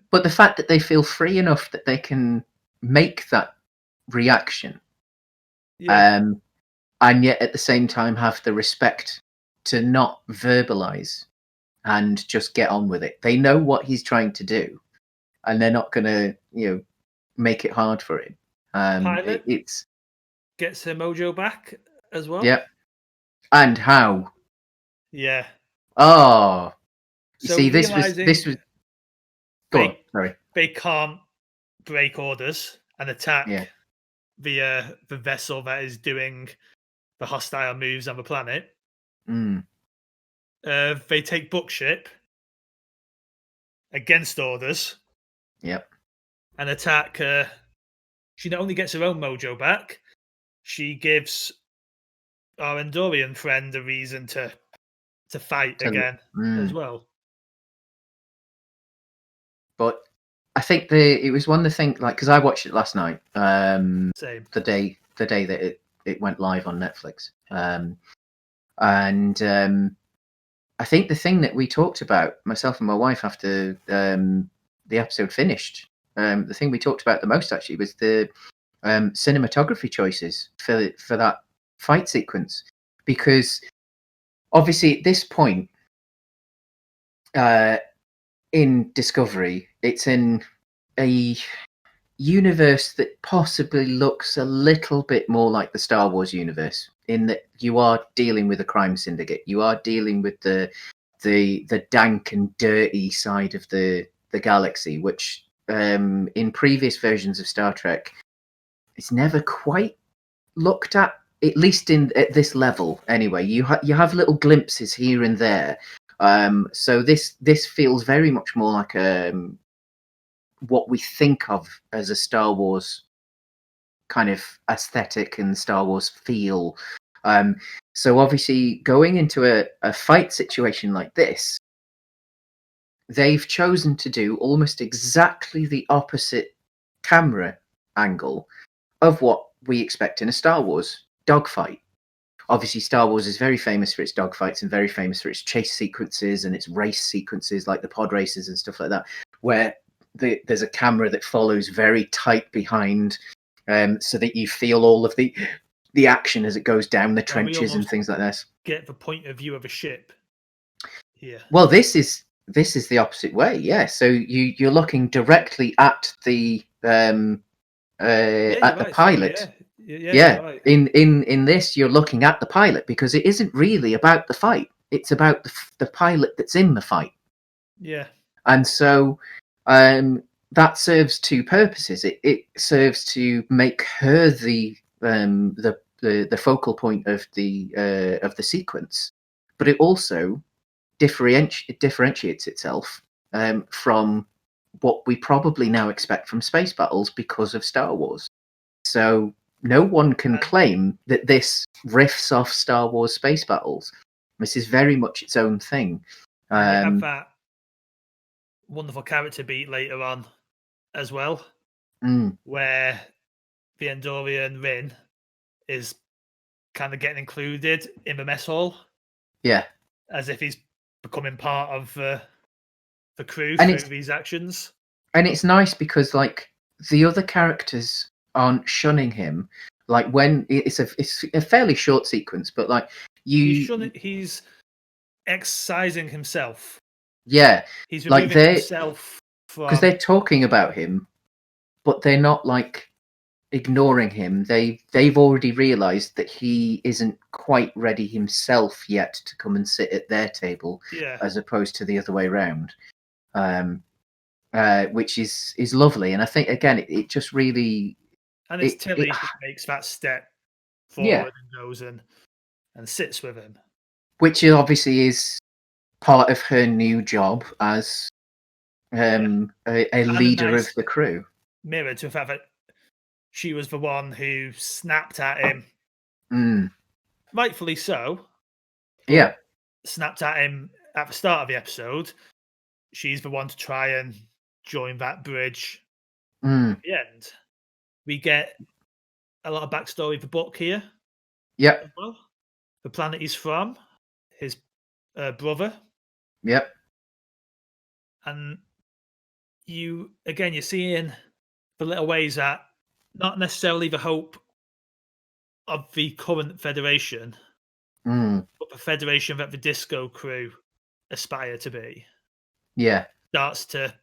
But the fact that they feel free enough that they can make that reaction, Yeah, um, and yet at the same time have the respect to not verbalize and just get on with it. They know what he's trying to do, and they're not going to make it hard for him. pilot It's gets her mojo back as well. yeah, and how? Yeah. Oh, you So see, this realizing was go on. they Sorry, they can't break orders and yeah, attack the vessel that is doing the hostile moves on the planet, mm, they take Bookship against orders yep, and attack. She not only gets her own mojo back, she gives our Endorian friend a reason to fight again as mm. well. But I think it was one of the things, like, because I watched it last night, Same. the day that it went live on Netflix, and I think the thing that we talked about, myself and my wife, after the episode finished, the thing we talked about the most actually was the cinematography choices for that fight sequence, because obviously at this point in Discovery, it's in a universe that possibly looks a little bit more like the Star Wars universe, in that you are dealing with a crime syndicate, you are dealing with the dank and dirty side of the galaxy, which in previous versions of Star Trek, it's never quite looked at least at this level. Anyway, you have little glimpses here and there. So this feels very much more like what we think of as a Star Wars kind of aesthetic and Star Wars feel. So obviously, going into a fight situation like this, they've chosen to do almost exactly the opposite camera angle of what we expect in a Star Wars dogfight. Obviously, Star Wars is very famous for its dogfights and very famous for its chase sequences and its race sequences, like the pod races and stuff like that, where there's a camera that follows very tight behind, so that you feel all of the action as it goes down the trenches and things like this. Get the point of view of a ship. Yeah. Well, this is the opposite way. Yeah. So you're looking directly at the at the pilot. Sorry, yeah. Right. In this, you're looking at the pilot because it isn't really about the fight. It's about the pilot that's in the fight. Yeah. And so that serves two purposes. It serves to make her the focal point of the sequence, but it also differentiates itself from what we probably now expect from space battles because of Star Wars. So no one can claim that this riffs off Star Wars space battles. This is very much its own thing. You have that wonderful character beat later on as well, where the Andorian Rin is kind of getting included in the mess hall. Yeah. As if he's becoming part of the crew through these actions. And it's nice because, like, the other characters aren't shunning him. Like, when it's a fairly short sequence, but like he's excising himself. Yeah, he's removing himself from, because they're talking about him, but they're not like ignoring him. They've already realized that he isn't quite ready himself yet to come and sit at their table, as opposed to the other way around. Which is lovely, and I think again it just really, and it's Tilly who makes that step forward and goes and sits with him, which obviously is part of her new job as a leader of the crew. Mirrored to the fact that she was the one who snapped at him, rightfully so. Yeah, snapped at him at the start of the episode. She's the one to try and join that bridge. At the end, we get a lot of backstory of the book here. Yep. Well, the planet he's from, his brother. Yep. And you're seeing the little ways that not necessarily the hope of the current Federation, but the Federation that the Disco crew aspire to be. Yeah. Starts to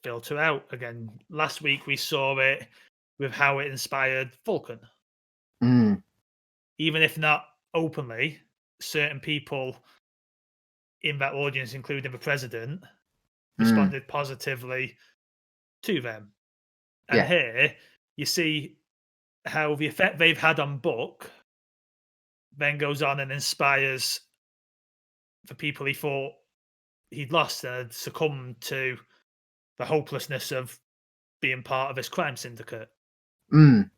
filter out again. Last week we saw it with how it inspired Vulcan. Even if not openly, certain people in that audience, including the president, responded positively to them. And here you see how the effect they've had on Buck then goes on and inspires the people he thought he'd lost and had succumbed to the hopelessness of being part of this crime syndicate. Because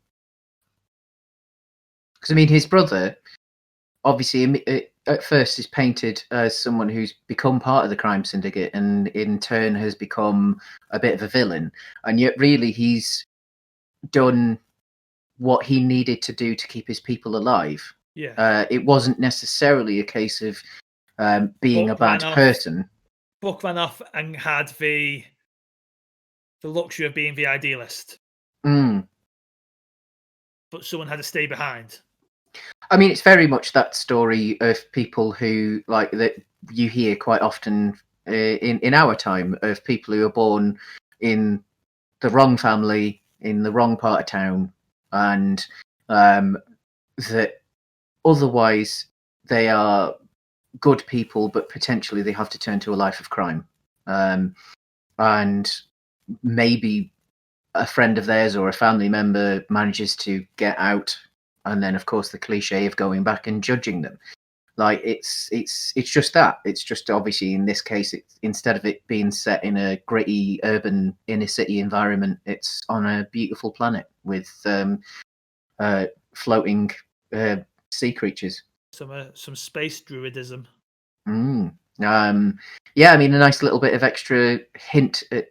I mean, his brother obviously at first is painted as someone who's become part of the crime syndicate and in turn has become a bit of a villain, and yet really he's done what he needed to do to keep his people alive. It wasn't necessarily a case of being a bad person. Buck ran off and had the luxury of being the idealist. But someone had to stay behind. I mean, it's very much that story of people who, like, that you hear quite often in our time, of people who are born in the wrong family, in the wrong part of town, and that otherwise they are good people, but potentially they have to turn to a life of crime. And maybe a friend of theirs or a family member manages to get out, and then of course the cliche of going back and judging them. Like it's just that. It's just obviously in this case, instead of it being set in a gritty urban inner city environment, it's on a beautiful planet with floating sea creatures. Some space druidism. Yeah, I mean, a nice little bit of extra hint at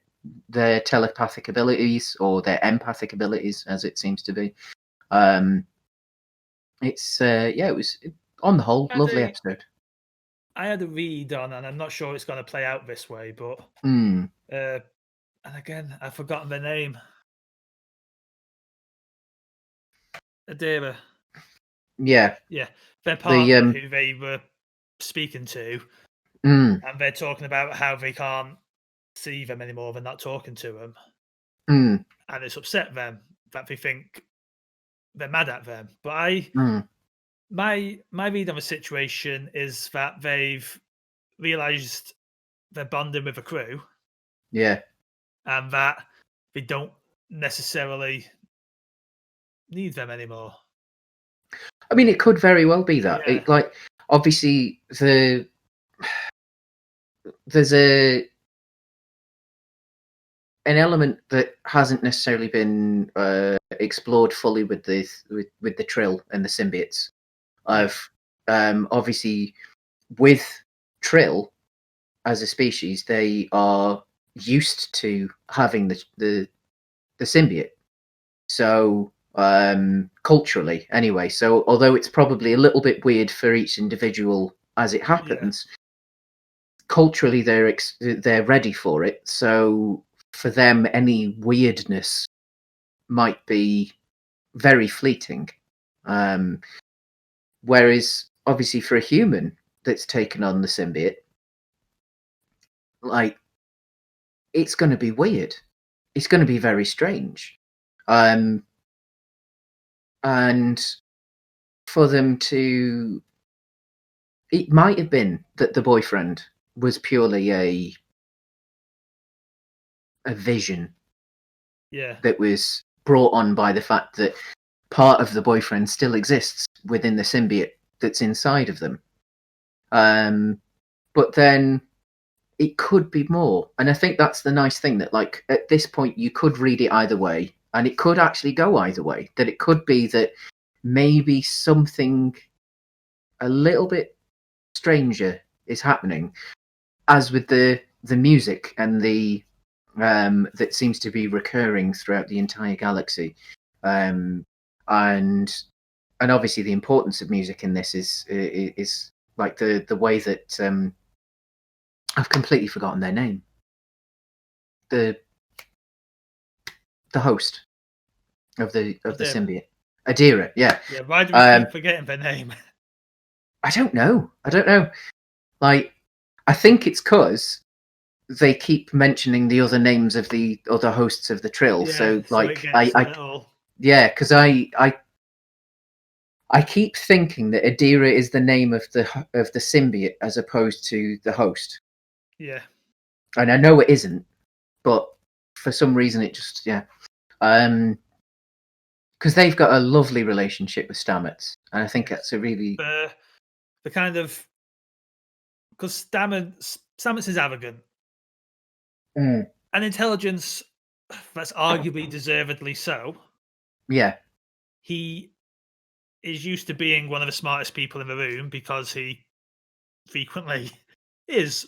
their telepathic abilities or their empathic abilities, as it seems to be. It was on the whole lovely episode. I had a read on, and I'm not sure it's going to play out this way, but And again, I've forgotten their name. Adira. Yeah. Yeah, their The partner who they were speaking to, mm, and they're talking about how they can't see them anymore. They're not talking to them, mm, and it's upset them that they think they're mad at them. But mm, my read on the situation is that they've realised they're bonding with a crew, yeah. and that they don't necessarily need them anymore. I mean, it could very well be that. Yeah, Like, obviously, there's an element that hasn't necessarily been explored fully with the Trill and the symbiotes. yeah, Of obviously with Trill as a species, they are used to having the symbiote. So culturally, anyway. So although it's probably a little bit weird for each individual as it yeah, happens, culturally they're ready for it. So for them, any weirdness might be very fleeting. Um, whereas obviously for a human that's taken on the symbiote, like it's going to be weird. It's going to be very strange. And for them to, it might have been that the boyfriend was purely a vision yeah, that was brought on by the fact that part of the boyfriend still exists within the symbiote that's inside of them. But then it could be more. And I think that's the nice thing, that like at this point you could read it either way, and it could actually go either way. That it could be that maybe something a little bit stranger is happening, as with the music and the that seems to be recurring throughout the entire galaxy. And obviously the importance of music in this is like the way that I've completely forgotten their name. The host of the Adira. symbiote, Adira. Yeah. Yeah, why do we Um, keep forgetting their name? I don't know. Like, I think it's because they keep mentioning the other names of the other hosts of the Trill. Yeah, So, so it like, gets a little. yeah, because I keep thinking that Adira is the name of the symbiote as opposed to the host, Yeah, and I know it isn't, but for some reason it just because they've got a lovely relationship with Stamets, and I think yeah. that's a really The kind of, because Stamets is arrogant, mm, and intelligence that's arguably deservedly so. yeah, He is used to being one of the smartest people in the room because he frequently is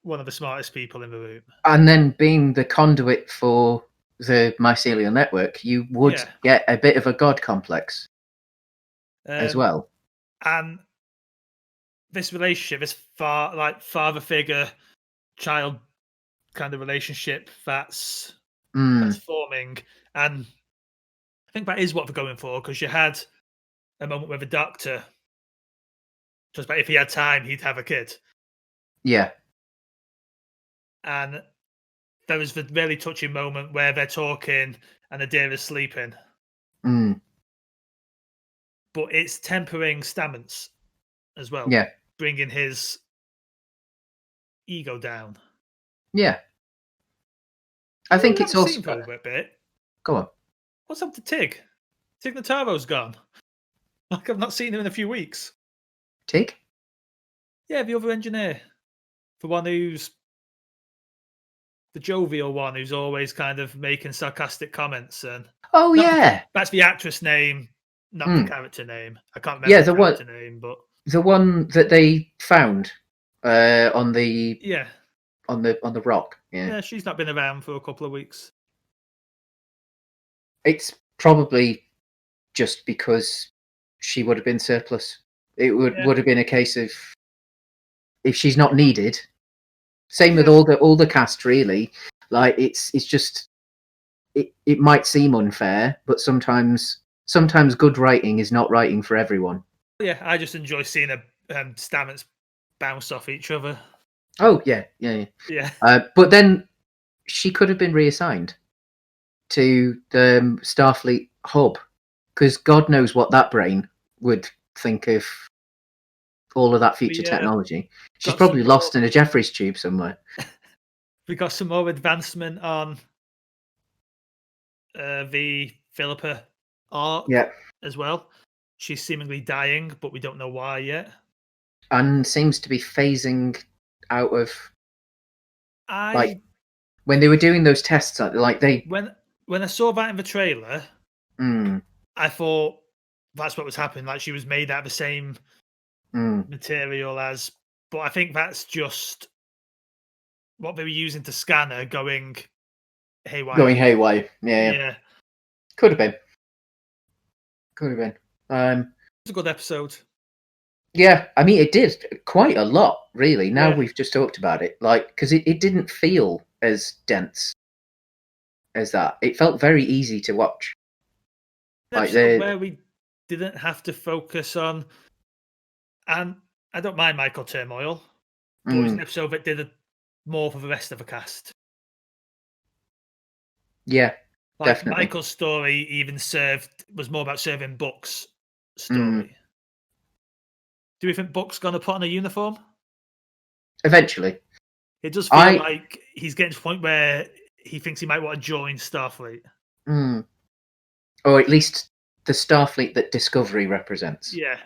one of the smartest people in the room. and then being the conduit for the mycelial network, you would Yeah. get a bit of a god complex as Um, well. and this relationship, this father figure child kind of relationship that's Mm, forming, and I think that is what they're going for, because you had a moment where the doctor just about if he had time he'd have a kid, yeah, and there was the really touching moment where they're talking and Adira's sleeping, mm, but it's tempering Stamets as well, yeah, bringing his ego down. yeah. I You know, we think it's haven't also seen for a bit. go on. What's up to Tig? Tig Notaro's gone. Like, I've not seen him in a few weeks. Tig? Yeah, the other engineer, the one who's the jovial one, who's always kind of making sarcastic comments, and Oh not the yeah. that's the actress name, not the Mm. character name. I can't remember Yeah, the character name, but the one that they found on the yeah, rock. Yeah. yeah, she's not been around for a couple of weeks. It's probably just because she would have been surplus. It Yeah, would have been a case of if she's not needed. Same with yeah, all the cast really. Like it's just it might seem unfair, but sometimes good writing is not writing for everyone. Yeah, I just enjoy seeing stamens bounce off each other. Oh yeah. Yeah. But then she could have been reassigned to the Starfleet hub, because God knows what that brain would think of all of that future technology. She's probably lost in a Jeffries tube somewhere. We got some more advancement on the Philippa arc as well. She's seemingly dying, but we don't know why yet. And seems to be phasing out of like when they were doing those tests, like they when I saw that in the trailer, I thought that's what was happening. Like she was made out of the same material as, but I think that's just what they were using to scan her going haywire. Going haywire, yeah. Could have been. It's a good episode. Yeah, I mean, it did quite a lot, really. Now we've just talked about it, like, because it didn't feel as dense as that. It felt very easy to watch. Like where we didn't have to focus on, and I don't mind Michael Turmoil, but it was an episode that did more for the rest of the cast. Yeah, like definitely. Michael's story even was more about serving Buck's story. Do we think Buck's going to put on a uniform? Eventually. It does feel like he's getting to the point where he thinks he might want to join Starfleet. Or at least the Starfleet that Discovery represents. Yeah.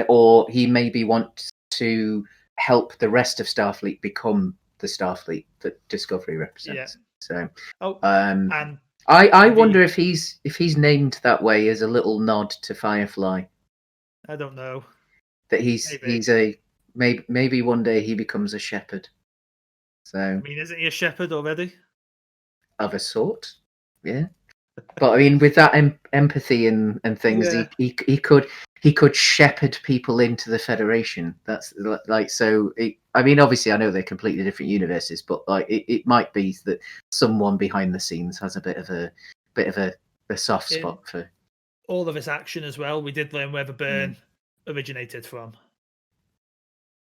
Or he maybe wants to help the rest of Starfleet become the Starfleet that Discovery represents. Yeah. So, and I wonder if he's named that way as a little nod to Firefly. I don't know. That he's maybe one day he becomes a shepherd. So I mean, isn't he a shepherd already? Of a sort, yeah. But I mean, with that empathy and things, he could shepherd people into the Federation. That's like so. I mean, obviously, I know they're completely different universes, but like it might be that someone behind the scenes has a bit of a soft spot for all of this action as well. We did learn where the burn originated from,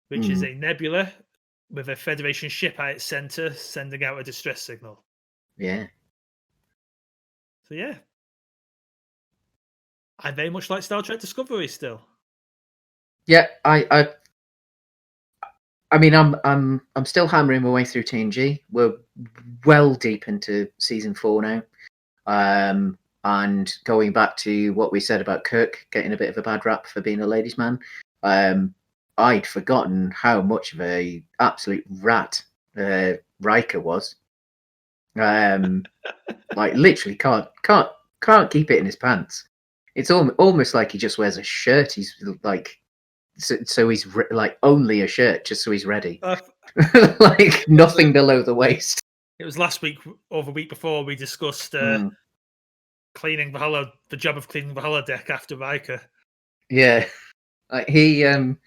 which is a nebula with a Federation ship at its center, sending out a distress signal. Yeah. So yeah, I very much like Star Trek Discovery still. Yeah, I mean, I'm still hammering my way through TNG. We're well deep into season 4 now, and going back to what we said about Kirk getting a bit of a bad rap for being a ladies' man. I'd forgotten how much of a absolute rat Riker was. Like literally can't keep it in his pants. It's almost like he just wears a shirt. He's like. So he's like only a shirt just so he's ready. Like nothing below the waist. It was last week or the week before we discussed cleaning the job of cleaning the holodeck after Riker. Yeah, like he in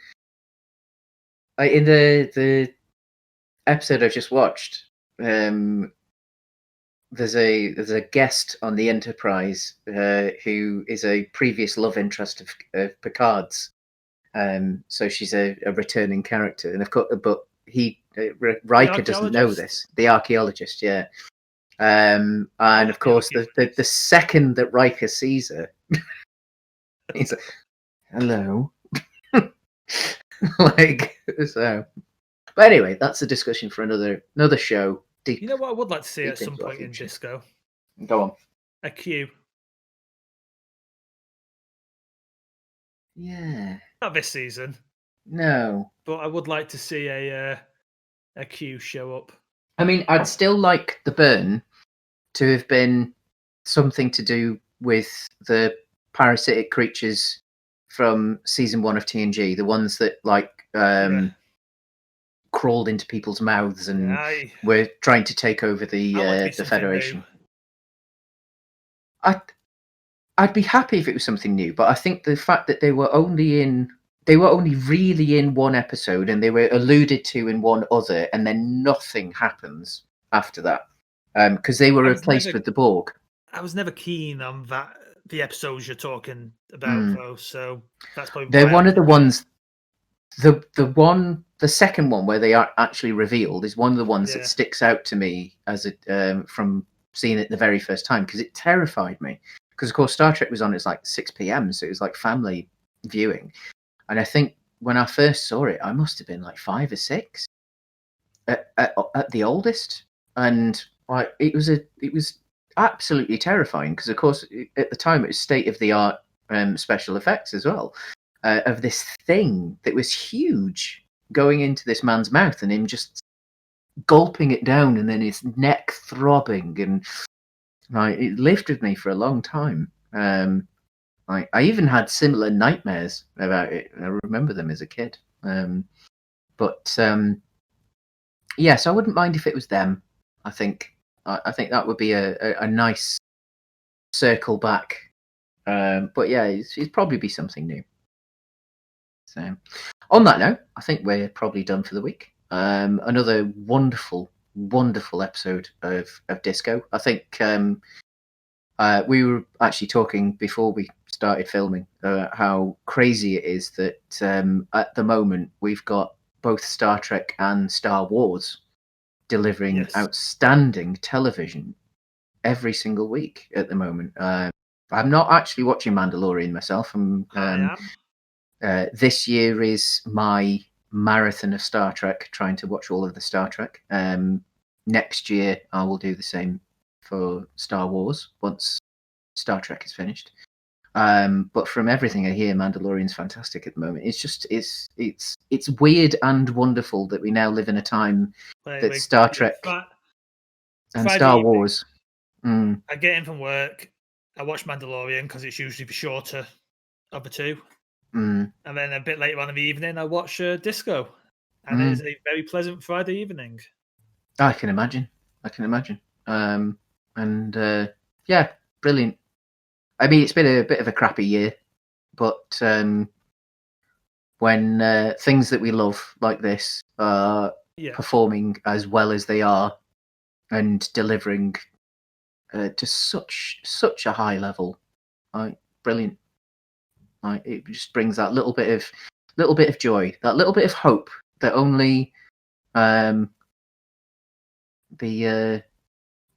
the episode I just watched, there's a guest on the Enterprise who is a previous love interest of Picard's. So she's a returning character, and of course, but Riker doesn't know this. The archaeologist, yeah. And of course, the second that Riker sees her, he's like, "Hello," like so. But anyway, that's a discussion for another show. Deep, you know what I would like to see at some point in Disco? Go on. A Q. Yeah. Not this season. No. But I would like to see a Q show up. I mean, I'd still like the burn to have been something to do with the parasitic creatures from season 1 of TNG, the ones that crawled into people's mouths and were trying to take over the Federation. I'd be happy if it was something new, but I think the fact that they were only really in one episode and they were alluded to in one other, and then nothing happens after that. because they were I was replaced never with the Borg. I was never keen on that. The episodes you're talking about, though, so that's probably They're why one I'm of the never. ones. The second one where they are actually revealed is one of the ones that Yeah, sticks out to me as from seeing it the very first time, because it terrified me. Because of course Star Trek was on at like 6 p.m, so it was like family viewing, and I think when I first saw it, I must have been like 5 or 6 at the oldest, and like it was absolutely terrifying, because of course at the time it was state of the art special effects as well, of this thing that was huge going into this man's mouth and him just gulping it down, and then his neck throbbing, and like it lived with me for a long time. I even had similar nightmares about it. I remember them as a kid. But yes, I wouldn't mind if it was them. I think I think that would be a nice circle back. But yeah, it'd probably be something new. So, on that note, I think we're probably done for the week. Another wonderful, wonderful episode of Disco. I think we were actually talking before we started filming how crazy it is that at the moment we've got both Star Trek and Star Wars delivering yes, outstanding television every single week at the moment. I'm not actually watching Mandalorian myself. I am. This year is my marathon of Star Trek, trying to watch all of the Star Trek. Next year, I will do the same for Star Wars once Star Trek is finished. But from everything I hear, Mandalorian's fantastic at the moment. It's just it's weird and wonderful that we now live in a time that Star Trek and Friday Star evening, Wars. Mm, I get in from work, I watch Mandalorian because it's usually the shorter of the two, mm, and then a bit later on in the evening, I watch Disco, and it is mm. a very pleasant Friday evening. I can imagine. I can imagine. And yeah, brilliant. I mean, it's been a bit of a crappy year, but when things that we love like this are Yeah, performing as well as they are and delivering to such a high level, brilliant. It just brings that little bit of joy, that little bit of hope that um,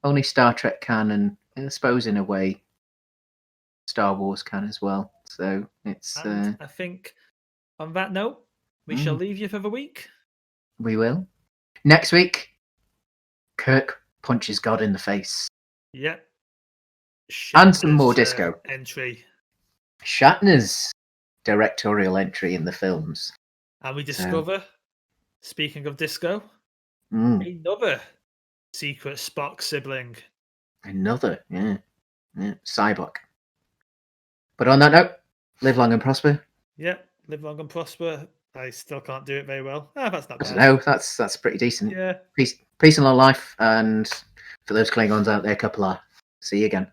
only Star Trek can, and I suppose in a way Star Wars can as well. So it's and I think on that note, we shall leave you for the week. we will. Next week, Kirk punches God in the face. Yep. And some more Shatner's disco. entry. Shatner's directorial entry in the films. And we discover, speaking of disco, another secret Spock sibling. Another, yeah, Cyborg. But on that note, live long and prosper. Yep. Live long and prosper. I still can't do it very well. That's not I don't bad. know, that's pretty decent. Yeah. Peace and long life, and for those Klingons out there, Kapla. See you again.